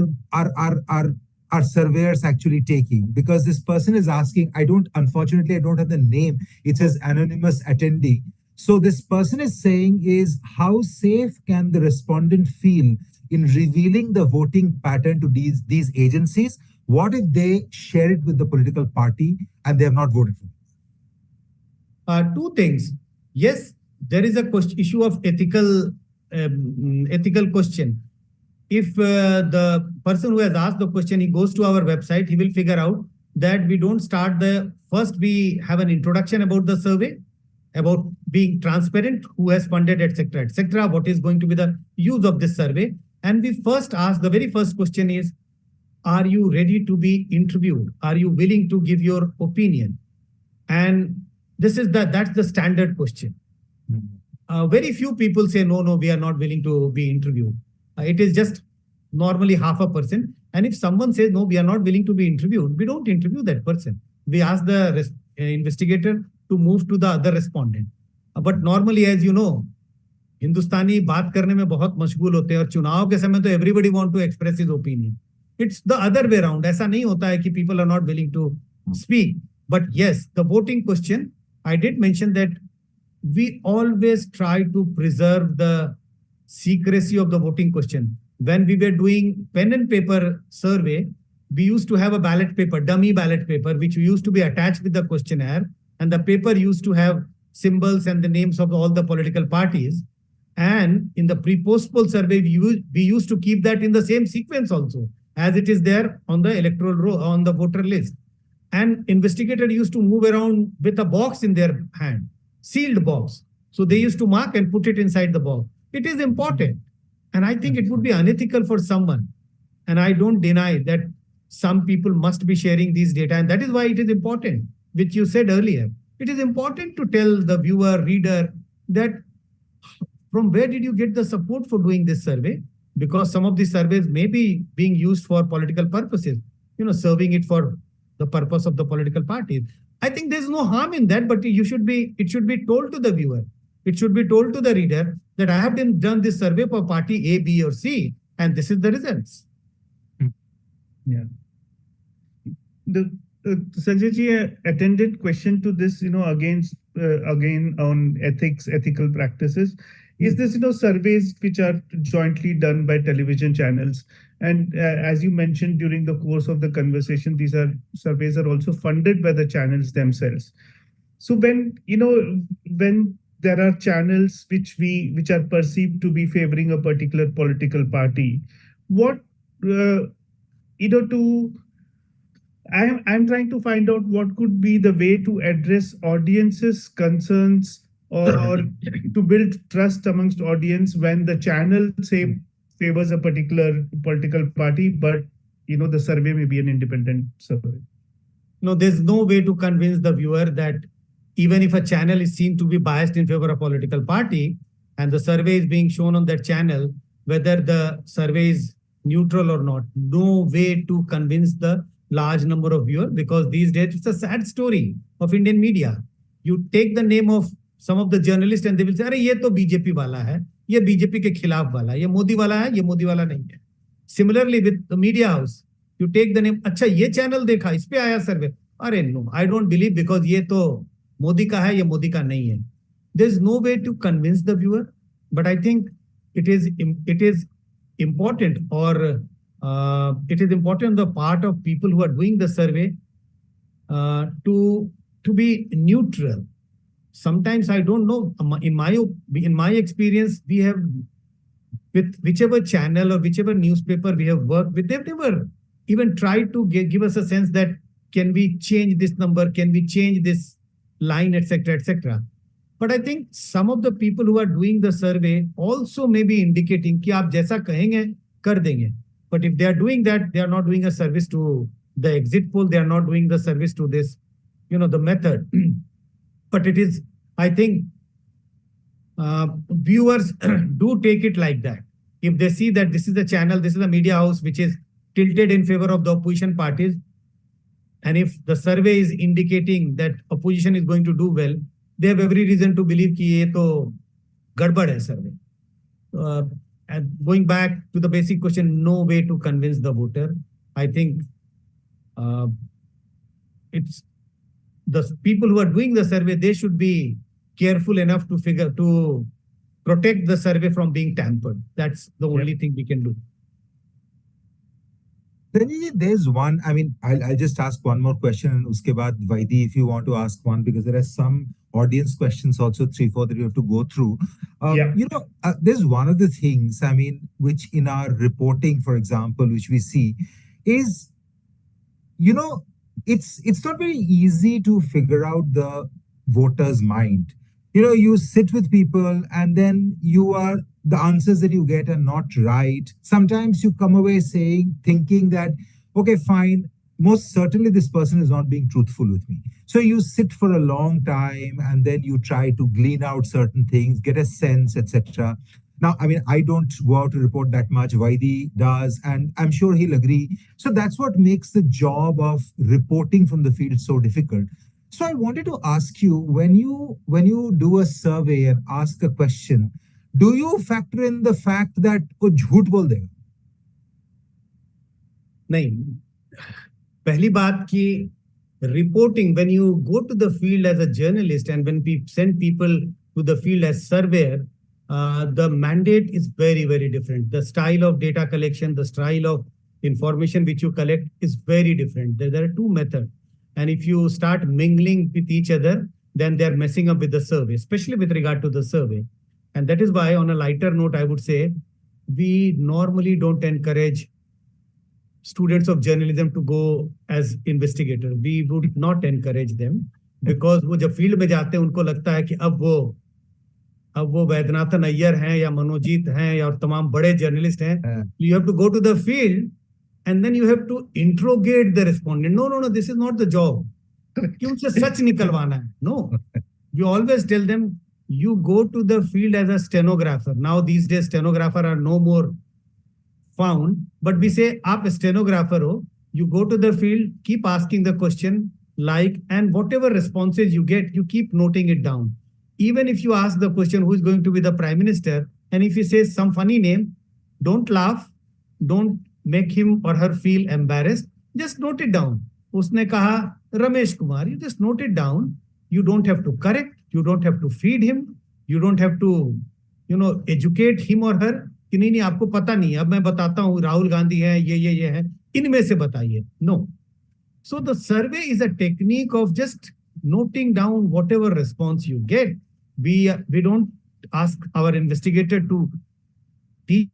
surveyors actually taking? Because this person is asking, unfortunately, I don't have the name. It says anonymous attendee. So this person is saying is, how safe can the respondent feel in revealing the voting pattern to these agencies? What if they share it with the political party and they have not voted for it? Two things. Yes, there is a issue of ethical question. If the person who has asked the question, he goes to our website, he will figure out that we don't start first we have an introduction about the survey, about being transparent, who has funded, etc., etc., what is going to be the use of this survey. And we first ask, the very first question is, are you ready to be interviewed? Are you willing to give your opinion? And that's the standard question. Very few people say, no, we are not willing to be interviewed. It is just normally 0.5%. And if someone says, no, we are not willing to be interviewed, we don't interview that person. We ask the investigator to move to the other respondent. But normally, as you know, हिंदुस्तानी बात करने में बहुत मशगूल होते हैं और चुनाव के समय तो everybody want to express his opinion. It's the other way around. ऐसा नहीं होता है कि people are not willing to speak. But yes, the voting question, I did mention that we always try to preserve the secrecy of the voting question. When we were doing pen and paper survey, we used to have a ballot paper, dummy ballot paper, which used to be attached with the questionnaire, and the paper used to have symbols and the names of all the political parties. And in the pre-post poll survey, we used to keep that in the same sequence also, as it is there on the electoral roll, on the voter list. And investigator used to move around with a box in their hand, sealed box. So they used to mark and put it inside the box. It is important. And I think it would be unethical for someone. And I don't deny that some people must be sharing these data. And that is why it is important, which you said earlier. It is important to tell the viewer, reader, that from where did you get the support for doing this survey? Because some of these surveys may be being used for political purposes, serving it for the purpose of the political parties. I think there's no harm in that, but it should be told to the viewer. It should be told to the reader that I have done this survey for party A, B, or C, and this is the results. Yeah. The Sanjay ji, attended question to this, again on ethical practices. Is this, surveys which are jointly done by television channels? And as you mentioned during the course of the conversation, these surveys are also funded by the channels themselves. So when there are channels which are perceived to be favoring a particular political party, what I'm trying to find out what could be the way to address audience's concerns or to build trust amongst audience when the channel say favors a particular political party, but the survey may be an independent survey. No, there's no way to convince the viewer that even if a channel is seen to be biased in favor of a political party and the survey is being shown on that channel, whether the survey is neutral or not, no way to convince the large number of viewers, because these days it's a sad story of Indian media. You take the name of some of the journalists and they will say, अरे ये तो BJP वाला है, ये BJP के खिलाफ वाला है, ये मोदी वाला है, ये मोदी वाला नहीं है. Similarly with the media house, you take the name, अच्छा ये चैनल देखा, इस पे आया सर्वे, अरे no, I don't believe because ये तो मोदी का है, ये मोदी का नहीं है. There is no way to convince the viewer, but I think it is important, or it is important on the part of people who are doing the survey to be neutral. Sometimes I don't know. In my experience, we have with whichever channel or whichever newspaper we have worked with, they've never even tried to give us a sense that can we change this number, can we change this line, etc., etc. But I think some of the people who are doing the survey also may be indicating कि आप जैसा कहेंगे कर देंगे. But if they are doing that, they are not doing a service to the exit poll. They are not doing the service to this, the method. But it is, I think, viewers do take it like that. If they see that this is a channel, this is a media house which is tilted in favor of the opposition parties, and if the survey is indicating that opposition is going to do well, they have every reason to believe कि ये तो गड़बड़ है survey. And going back to the basic question, no way to convince the voter. I think it's the people who are doing the survey, they should be careful enough to protect the survey from being tampered. That's the only thing we can do. There's one, I'll just ask one more question and uske baad, Vaidi, if you want to ask one, because there are some audience questions also, 3-4 that you have to go through. There's one of the things, which in our reporting, for example, which we see is, it's not very easy to figure out the voter's mind. You sit with people and then the answers that you get are not right. Sometimes you come away thinking that, okay, fine, most certainly this person is not being truthful with me. So you sit for a long time and then you try to glean out certain things, get a sense, etc. Now, I don't go out to report that much. Vaidi does, and I'm sure he'll agree. So that's what makes the job of reporting from the field so difficult. So I wanted to ask you, when you do a survey and ask a question, Do you factor in the fact that वो झूठ बोल देगा? नहीं, पहली बात की reporting, when you go to the field as a journalist and when we send people to the field as surveyor, the mandate is very, very different. The style of data collection, the style of information which you collect is very different. There are two methods. And if you start mingling with each other, then they're messing up with the survey, especially with regard to the survey. And that is why, on a lighter note, I would say we normally don't encourage students of journalism to go as investigators. We would not encourage them because वो जब field में जाते हैं उनको लगता है कि अब वो वैद्यनाथन अय्यर हैं या मनोजीत हैं या और तमाम बड़े जर्नलिस्ट हैं. You have to go to the field and then you have to interrogate the respondent. No, this is not the job. कि उनसे सच निकलवाना है. No, we always tell them you go to the field as a stenographer. Now these days stenographer are no more found, but we say आप stenographer हो, you go to the field, keep asking the question, and whatever responses you get, you keep noting it down. Even if you ask the question who is going to be the prime minister, and if he says some funny name, don't laugh, don't make him or her feel embarrassed, just note it down. उसने कहा Ramesh Kumar, you just note it down. You don't have to correct, you don't have to feed him, you don't have to, educate him or her. कि नहीं आपको पता नहीं है, अब मैं बताता हूँ राहुल गांधी है, ये है, इनमें से बताइए. No. So the survey is a technique of just noting down whatever response you get. We don't ask our investigator to teach.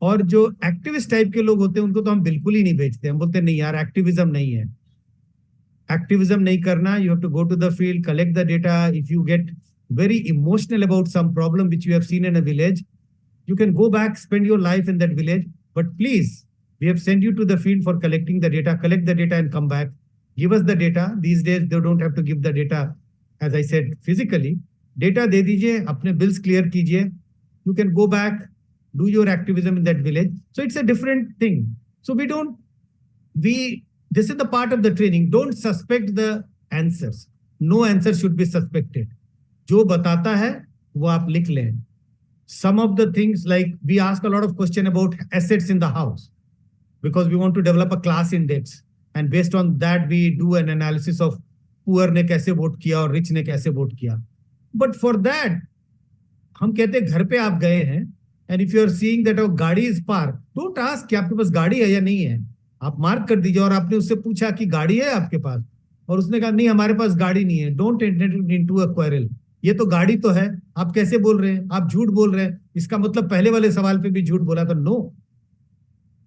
और जो एक्टिविस्ट टाइप के लोग होते हैं उनको तो हम बिल्कुल ही नहीं भेजते. हम बोलते नहीं यार, एक्टिविज्म नहीं है, एक्टिविज्म नहीं करना. You have to go to the field, collect the data. If you get very emotional about some problem which you have seen in a village, you can go back, spend your life in that village. But please, we have sent you to the field for collecting the data. Collect the data and come back. Give us the data. These days, they don't have to give the data, as I said, physically. Data दे दीजिए, अपने bills clear कीजिए. You can go back, do your activism in that village. So it's a different thing. So this is the part of the training. Don't suspect the answers. No answer should be suspected. जो बताता है वो आप लिख लें. Some of the things, like we ask a lot of question about assets in the house because we want to develop a class index, and based on that we do an analysis of poor ने कैसे vote किया और rich ने कैसे vote किया. But for that हम कहते हैं घर पे आप गए हैं, and if you are seeing that our गाड़ी is parked, don't ask कि आपके पास गाड़ी है या नहीं है. आप मार्क कर दीजिए. और आपने उससे पूछा कि गाड़ी है आपके पास, और उसने कहा नहीं हमारे पास गाड़ी नहीं है. Don't enter into a quarrel. ये तो गाड़ी तो है, आप कैसे बोल रहे हैं, आप झूठ बोल रहे हैं, इसका मतलब पहले वाले सवाल पे भी झूठ बोला था. No.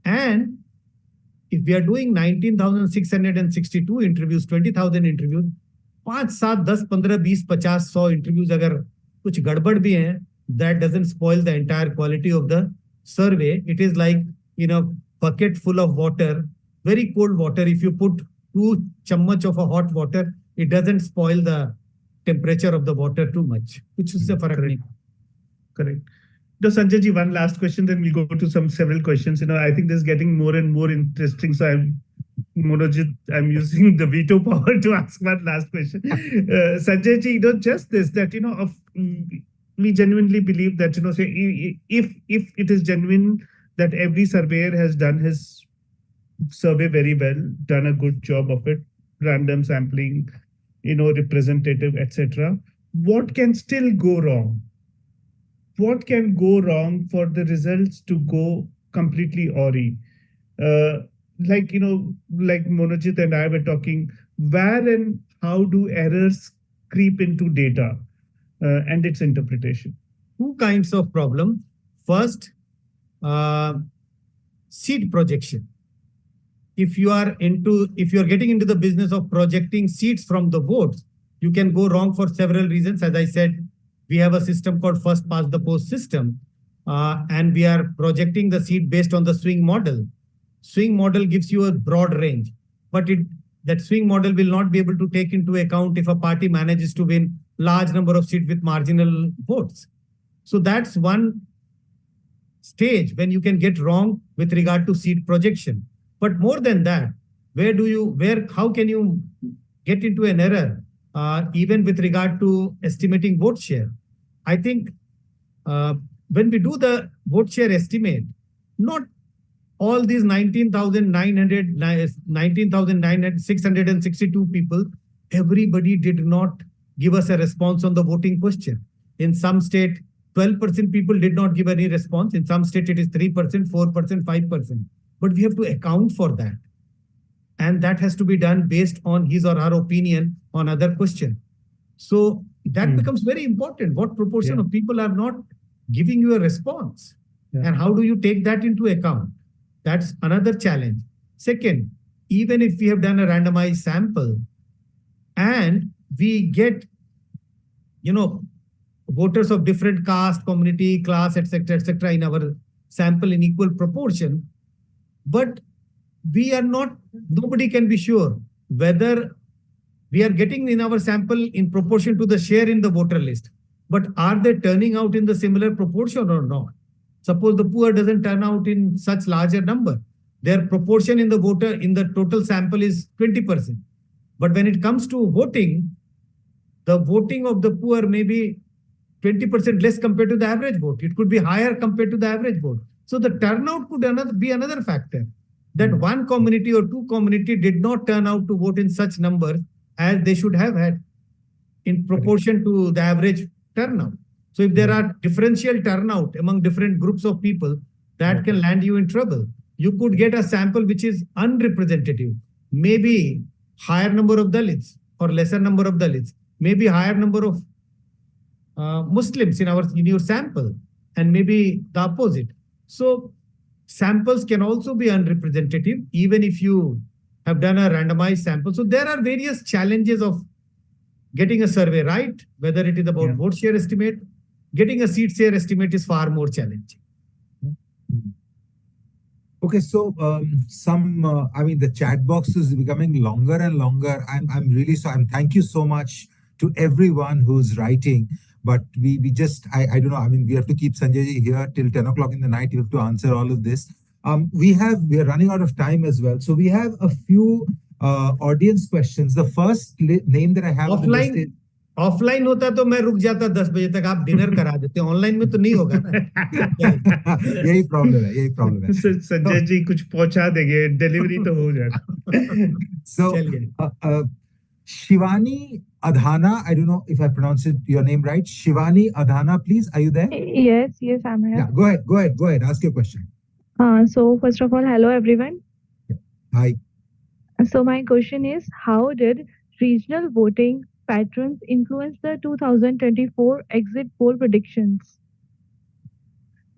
And if we are doing 19,662 interviews, 20,000 interviews, 5, 7, 10, 15, 20, 50, 100 interviews अगर कुछ गड़बड़ भी हैं, that doesn't spoil the entire quality of the survey. It is like bucket full of water, very cold water. If you put 2 chammach of a hot water, it doesn't spoil the temperature of the water too much. कुछ उससे फर्क नहीं. Correct. So Sanjay ji, one last question, then we'll go to several questions. I think this is getting more and more interesting. So I'm using the veto power to ask one last question. Sanjay ji, just this, that, we genuinely believe that, say if it is genuine that every surveyor has done his survey very well, done a good job of it, random sampling, representative, etc. What can still go wrong? What can go wrong for the results to go completely awry? Like Monojit and I were talking, where and how do errors creep into data and its interpretation? 2 kinds of problem. First, seat projection. If you are getting into the business of projecting seats from the votes, you can go wrong for several reasons. As I said, we have a system called first past the post system, and we are projecting the seat based on the swing model. Swing model gives you a broad range, but that swing model will not be able to take into account if a party manages to win large number of seats with marginal votes. So that's one stage when you can get wrong with regard to seat projection. But more than that, how can you get into an error even with regard to estimating vote share? I think uh, when we do the vote share estimate, not all these 19,662 people, everybody did not give us a response on the voting question. In some state, 12% people did not give any response. In some state, it is 3%, 4%, 5%. But we have to account for that. And that has to be done based on his or her opinion on other question. So that becomes very important. What proportion of people are not giving you a response? And how do you take that into account? That's another challenge. Second, even if we have done a randomized sample and we get, voters of different caste, community, class, etc., in our sample in equal proportion, but we are not, nobody can be sure whether we are getting in our sample in proportion to the share in the voter list, but are they turning out in the similar proportion or not? Suppose the poor doesn't turn out in such larger number. Their proportion in the voter, in the total sample is 20%. But when it comes to voting, the voting of the poor may be 20% less compared to the average vote. It could be higher compared to the average vote. So the turnout could be another factor. That one community or two community did not turn out to vote in such numbers as they should have had in proportion to the average turnout. So if there are differential turnout among different groups of people, that can land you in trouble. You could get a sample which is unrepresentative, maybe higher number of Dalits or lesser number of Dalits, maybe higher number of Muslims in your sample, and maybe the opposite. So samples can also be unrepresentative, even if you have done a randomized sample. So there are various challenges of getting a survey right, whether it is about vote share estimate. Getting a seat share estimate is far more challenging. Okay, so the chat box is becoming longer and longer. I'm really sorry. Thank you so much to everyone who's writing. But we I don't know. I mean, we have to keep Sanjay ji here till 10 o'clock in the night. You have to answer all of this. We are running out of time as well. So we have a few audience questions. The first name that I have offline होता तो मैं रुक जाता 10 बजे तक, आप dinner करा देते, ऑनलाइन में तो नहीं होगा ना. यही प्रॉब्लम है. संजय जी कुछ पहुंचा देंगे, डिलीवरी तो हो जाएगा. So Shivani Adhana, I don't know if I pronounced your name right. Shivani Adhana, please, are you there? Yes, I'm here. Yeah, go ahead. Ask your question. So first of all, hello everyone. Yeah. Hi. So my question is, how did regional voting patterns influence the 2024 exit poll predictions?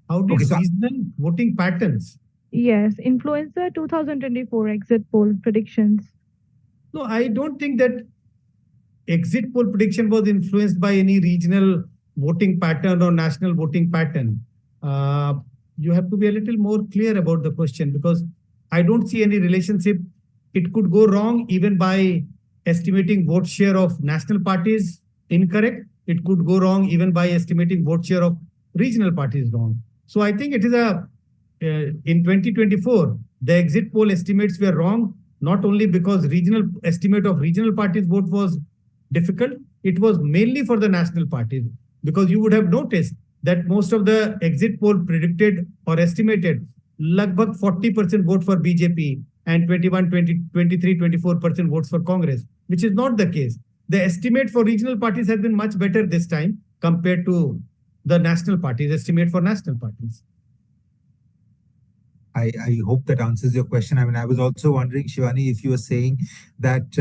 How did regional voting patterns? Yes, influence the 2024 exit poll predictions. No, I don't think that exit poll prediction was influenced by any regional voting pattern or national voting pattern. You have to be a little more clear about the question, because I don't see any relationship. It could go wrong even by estimating vote share of national parties incorrect. It could go wrong even by estimating vote share of regional parties wrong. So I think it is in 2024, the exit poll estimates were wrong, not only because regional estimate of regional parties vote was difficult, it was mainly for the national parties, because you would have noticed that most of the exit poll predicted or estimated lagbhag 40% vote for BJP and 21, 20, 23, 24% votes for Congress, which is not the case. The estimate for regional parties has been much better this time compared to the national parties, estimate for national parties. I hope that answers your question. I mean, I was also wondering, Shivani, if you were saying that,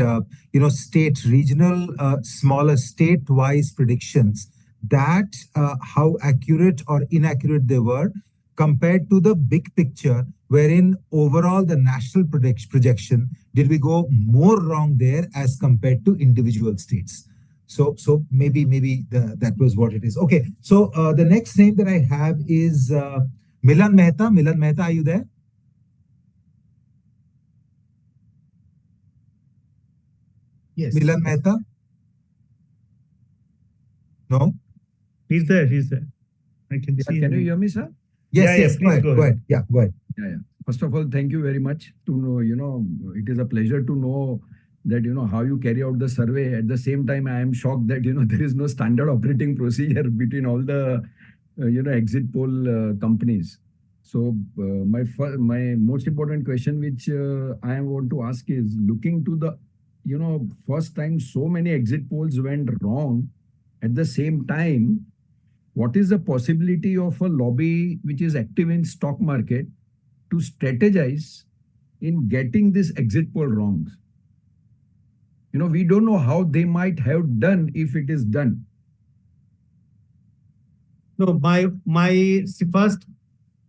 smaller state-wise predictions, that how accurate or inaccurate they were compared to the big picture, wherein overall the national projection, did we go more wrong there as compared to individual states? So maybe that was what it is. Okay, so the next name that I have is Milan Mehta. Milan Mehta, are you there? Yes. Milan Mehta? No? He's there. I can see. Can you hear me, sir? Yes, please go ahead. Yeah, go ahead. Yeah. First of all, thank you very much to know, it is a pleasure to know that, how you carry out the survey. At the same time, I am shocked that, there is no standard operating procedure between all the exit poll companies. So my most important question, which I want to ask, is looking to the first time so many exit polls went wrong at the same time. What is the possibility of a lobby which is active in stock market to strategize in getting this exit poll wrong? We don't know how they might have done if it is done. No, first,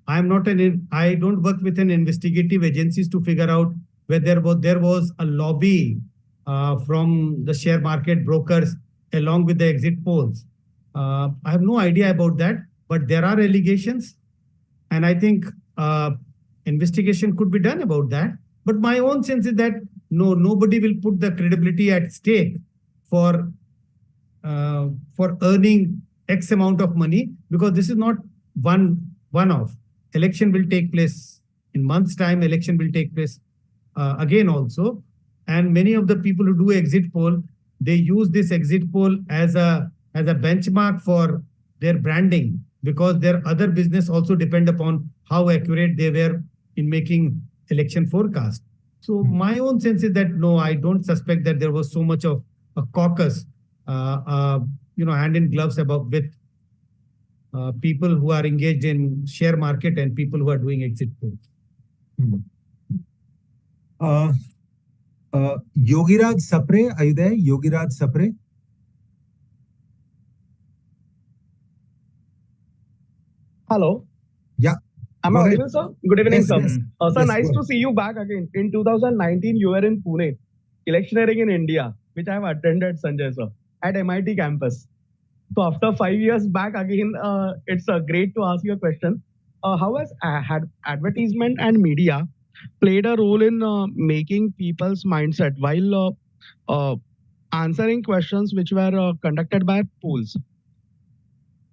I don't work with an investigative agencies to figure out whether there was a lobby from the share market brokers along with the exit polls. I have no idea about that, but there are allegations, and I think investigation could be done about that. But my own sense is that nobody will put the credibility at stake for earning X amount of money, because this is not one-off. Election will take place in months' time. Election will take place again also, and many of the people who do exit poll, they use this exit poll as a benchmark for their branding, because their other business also depend upon how accurate they were in making election forecast. So my own sense is that no, I don't suspect that there was so much of a caucus, hand in gloves with people who are engaged in share market and people who are doing exit polls. Yogiraj Sapre, are you there? Yogiraj Sapre? Hello. Yeah. Am I audible, sir? Good evening, Yes, sir. yes. Sir, Yes, nice go to ahead. see you back again. In 2019, you were in Pune, electioneering in India, which I have attended, Sanjay, sir, at MIT campus. So after 5 years back again, it's great to ask you a question. How has had advertisement and media played a role in making people's mindset while answering questions which were conducted by polls?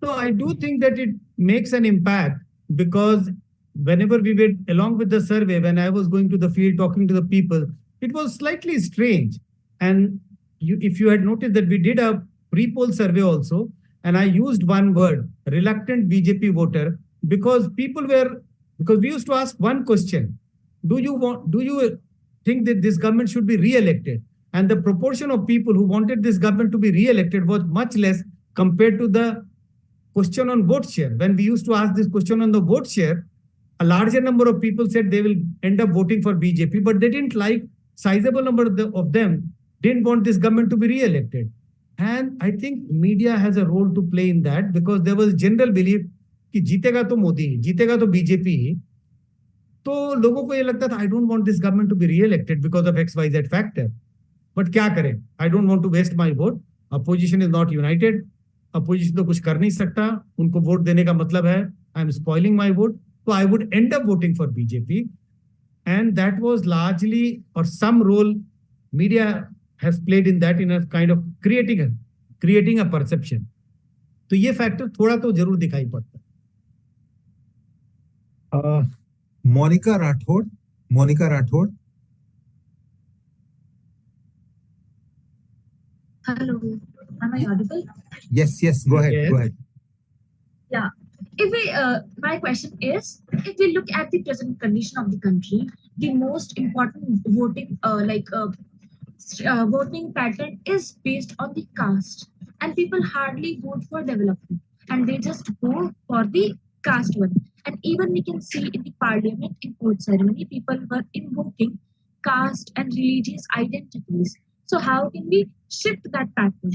So I do think that it makes an impact, because whenever we were along with the survey, when I was going to the field talking to the people, it was slightly strange. And if you had noticed that we did a pre-poll survey also, and I used one word, reluctant BJP voter, because we used to ask one question: do you think that this government should be re-elected? And the proportion of people who wanted this government to be re-elected was much less compared to the question on vote share. When we used to ask this question on the vote share, a larger number of people said they will end up voting for BJP, but they didn't like, sizable number of them didn't want this government to be re-elected. And I think media has a role to play in that, because there was general belief कि जीतेगा तो मोदी, जीतेगा तो BJP ही. तो लोगों को ये लगता था, I don't want this government to be re-elected because of XYZ factor. But क्या करें? I don't want to waste my vote. Opposition is not united. Opposition तो कुछ कर नहीं सकता. उनको वोट देने का मतलब है I am spoiling my vote. So I would end up voting for BJP. And that was largely, or some role media has played in that, in a kind of creating a perception. तो ये factor थोड़ा तो जरूर दिखाई पड़ता है. Monica Rathod. Monica Rathod. Hello, am I audible? Yes, yes. Go ahead. Yes. Go ahead. Yeah. My question is, if we look at the present condition of the country, the most important voting pattern is based on the caste, and people hardly vote for development, and they just go for the caste one. And even we can see in the parliament, in oath ceremony, people were invoking caste and religious identities. So how can we shift that pattern?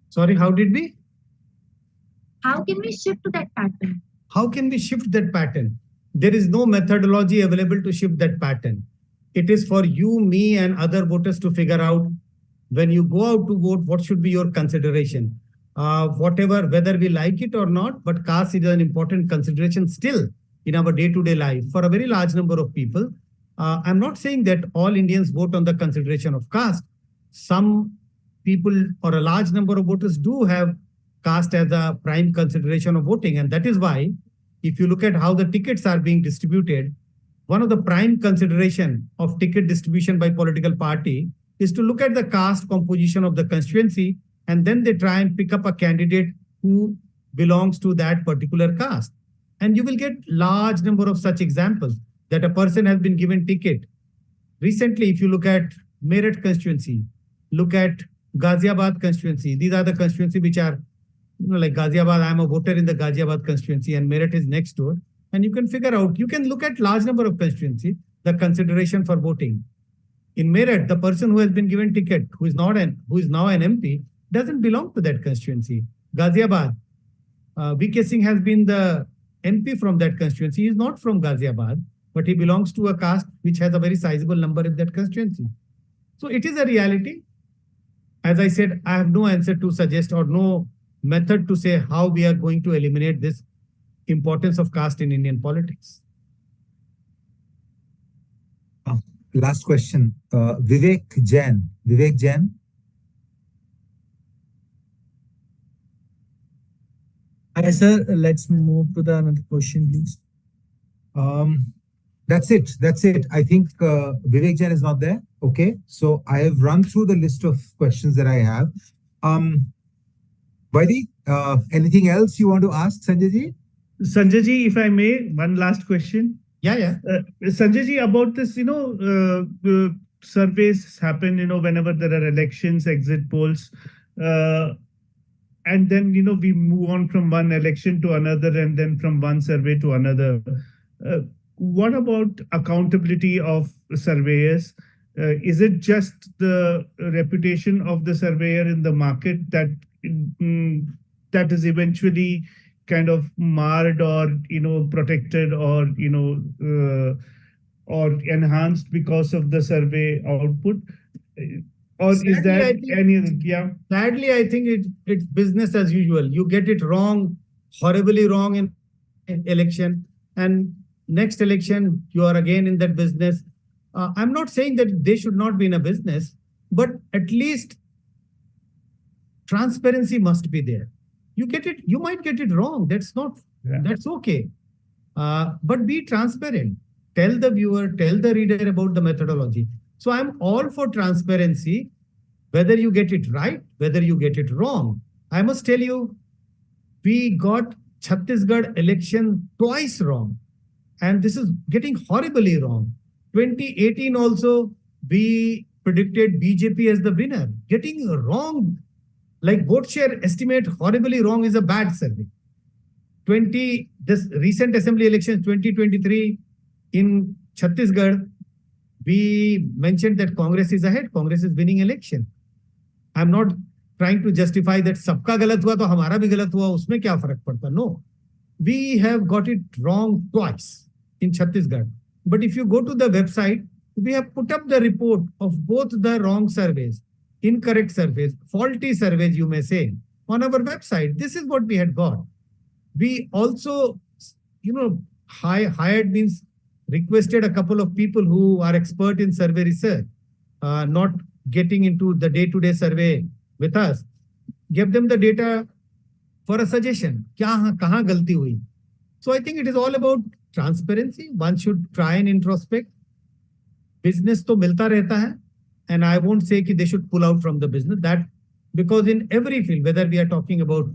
Sorry, how did we? How can we shift that pattern? How can we shift that pattern? There is no methodology available to shift that pattern. It is for you, me, and other voters to figure out, when you go out to vote, what should be your consideration. Whether we like it or not, but caste is an important consideration still in our day-to-day life for a very large number of people. I'm not saying that all Indians vote on the consideration of caste. Some people, or a large number of voters, do have caste as a prime consideration of voting. And that is why, if you look at how the tickets are being distributed, one of the prime consideration of ticket distribution by political party is to look at the caste composition of the constituency, and then they try and pick up a candidate who belongs to that particular caste. And you will get large number of such examples that a person has been given ticket. Recently, if you look at Meerut constituency, look at Ghaziabad constituency, these are the constituency which are, like Ghaziabad, I am a voter in the Ghaziabad constituency and Meerut is next door. And you can figure out, you can look at large number of constituency, the consideration for voting. In Meerut, the person who has been given ticket, who is now an MP, doesn't belong to that constituency. Ghaziabad, VK Singh has been the MP from that constituency. He is not from Ghaziabad, but he belongs to a caste which has a very sizable number in that constituency. So it is a reality. As I said, I have no answer to suggest or no method to say how we are going to eliminate this importance of caste in Indian politics. Last question, Vivek Jain. Vivek Jain. Hi, sir. Let's move to the another question, please. That's it. That's it. I think Vivek Jain is not there. Okay. So I have run through the list of questions that I have. Vaidi, anything else you want to ask Sanjay ji? Sanjay ji, if I may, one last question. Yeah. Sanjay ji, about this, surveys happen, whenever there are elections, exit polls, and then, we move on from one election to another and then from one survey to another. What about accountability of surveyors? Is it just the reputation of the surveyor in the market that is eventually kind of marred or protected or or enhanced because of the survey output, or Sadly, is there any? Sadly, I think it's business as usual. You get it wrong, horribly wrong in election, and next election you are again in that business. I'm not saying that they should not be in a business, but at least transparency must be there. You might get it wrong. That's okay. But be transparent. Tell the viewer, tell the reader about the methodology. So I'm all for transparency, whether you get it right, whether you get it wrong. I must tell you, we got Chhattisgarh election twice wrong. And this is getting horribly wrong. 2018 also, we predicted BJP as the winner. Getting wrong, like vote share estimate horribly wrong is a bad survey. This recent assembly elections 2023 in Chhattisgarh, we mentioned that Congress is ahead, Congress is winning election. I'm not trying to justify that सबका गलत हुआ तो हमारा भी गलत हुआ, उसमें क्या फर्क पड़ता? No, we have got it wrong twice in Chhattisgarh. But if you go to the website, we have put up the report of both the wrong surveys, incorrect surveys, faulty surveys, you may say, on our website. This is what we had got. We also, hired means requested a couple of people who are expert in survey research, not getting into the day-to-day survey with us, give them the data for a suggestion. Kahan galti hui? So I think it is all about transparency. One should try and introspect. Business to milta rehta hai, and I won't say that they should pull out from the business. That because in every field, whether we are talking about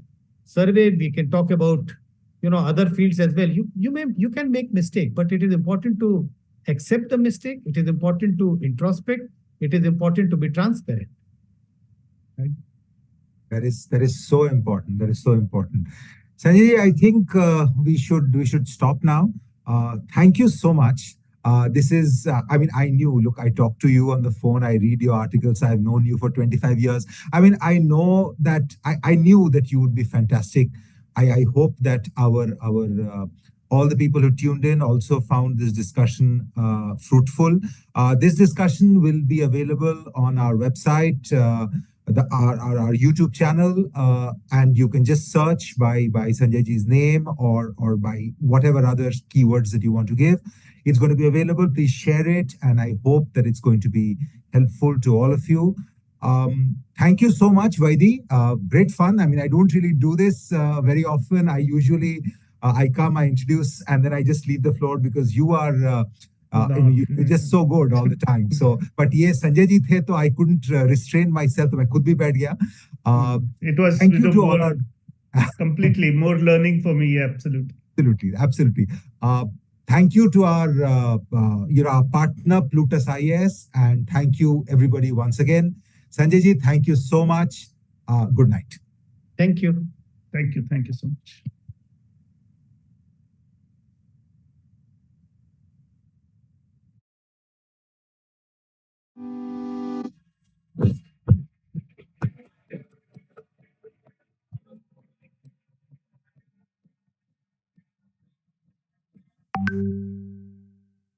survey, we can talk about other fields as well. You can make mistake, but it is important to accept the mistake. It is important to introspect. It is important to be transparent. Right? That is so important. That is so important. Sanjay, I think we should stop now. Thank you so much. This is, I knew, look, I talked to you on the phone. I read your articles. I've known you for 25 years. I know that I knew that you would be fantastic. I hope that our all the people who tuned in also found this discussion fruitful. This discussion will be available on our website, our YouTube channel, and you can just search by Sanjay ji's name or by whatever other keywords that you want to give. It's going to be available. Please share it, and I hope that it's going to be helpful to all of you. Thank you so much, Vaidi. Great fun. I don't really do this very often. I usually I come, I introduce, and then I just leave the floor because you are you're just so good all the time. So, but yes, Sanjay ji the, so I couldn't restrain myself. I could be bad. Yeah. It was. Thank you to all our. Completely more learning for me. Absolutely. Absolutely, absolutely. Thank you to our partner Plutus IAS, and thank you everybody once again. Sanjay ji, thank you so much. Good night. Thank you. Thank you. Thank you so much.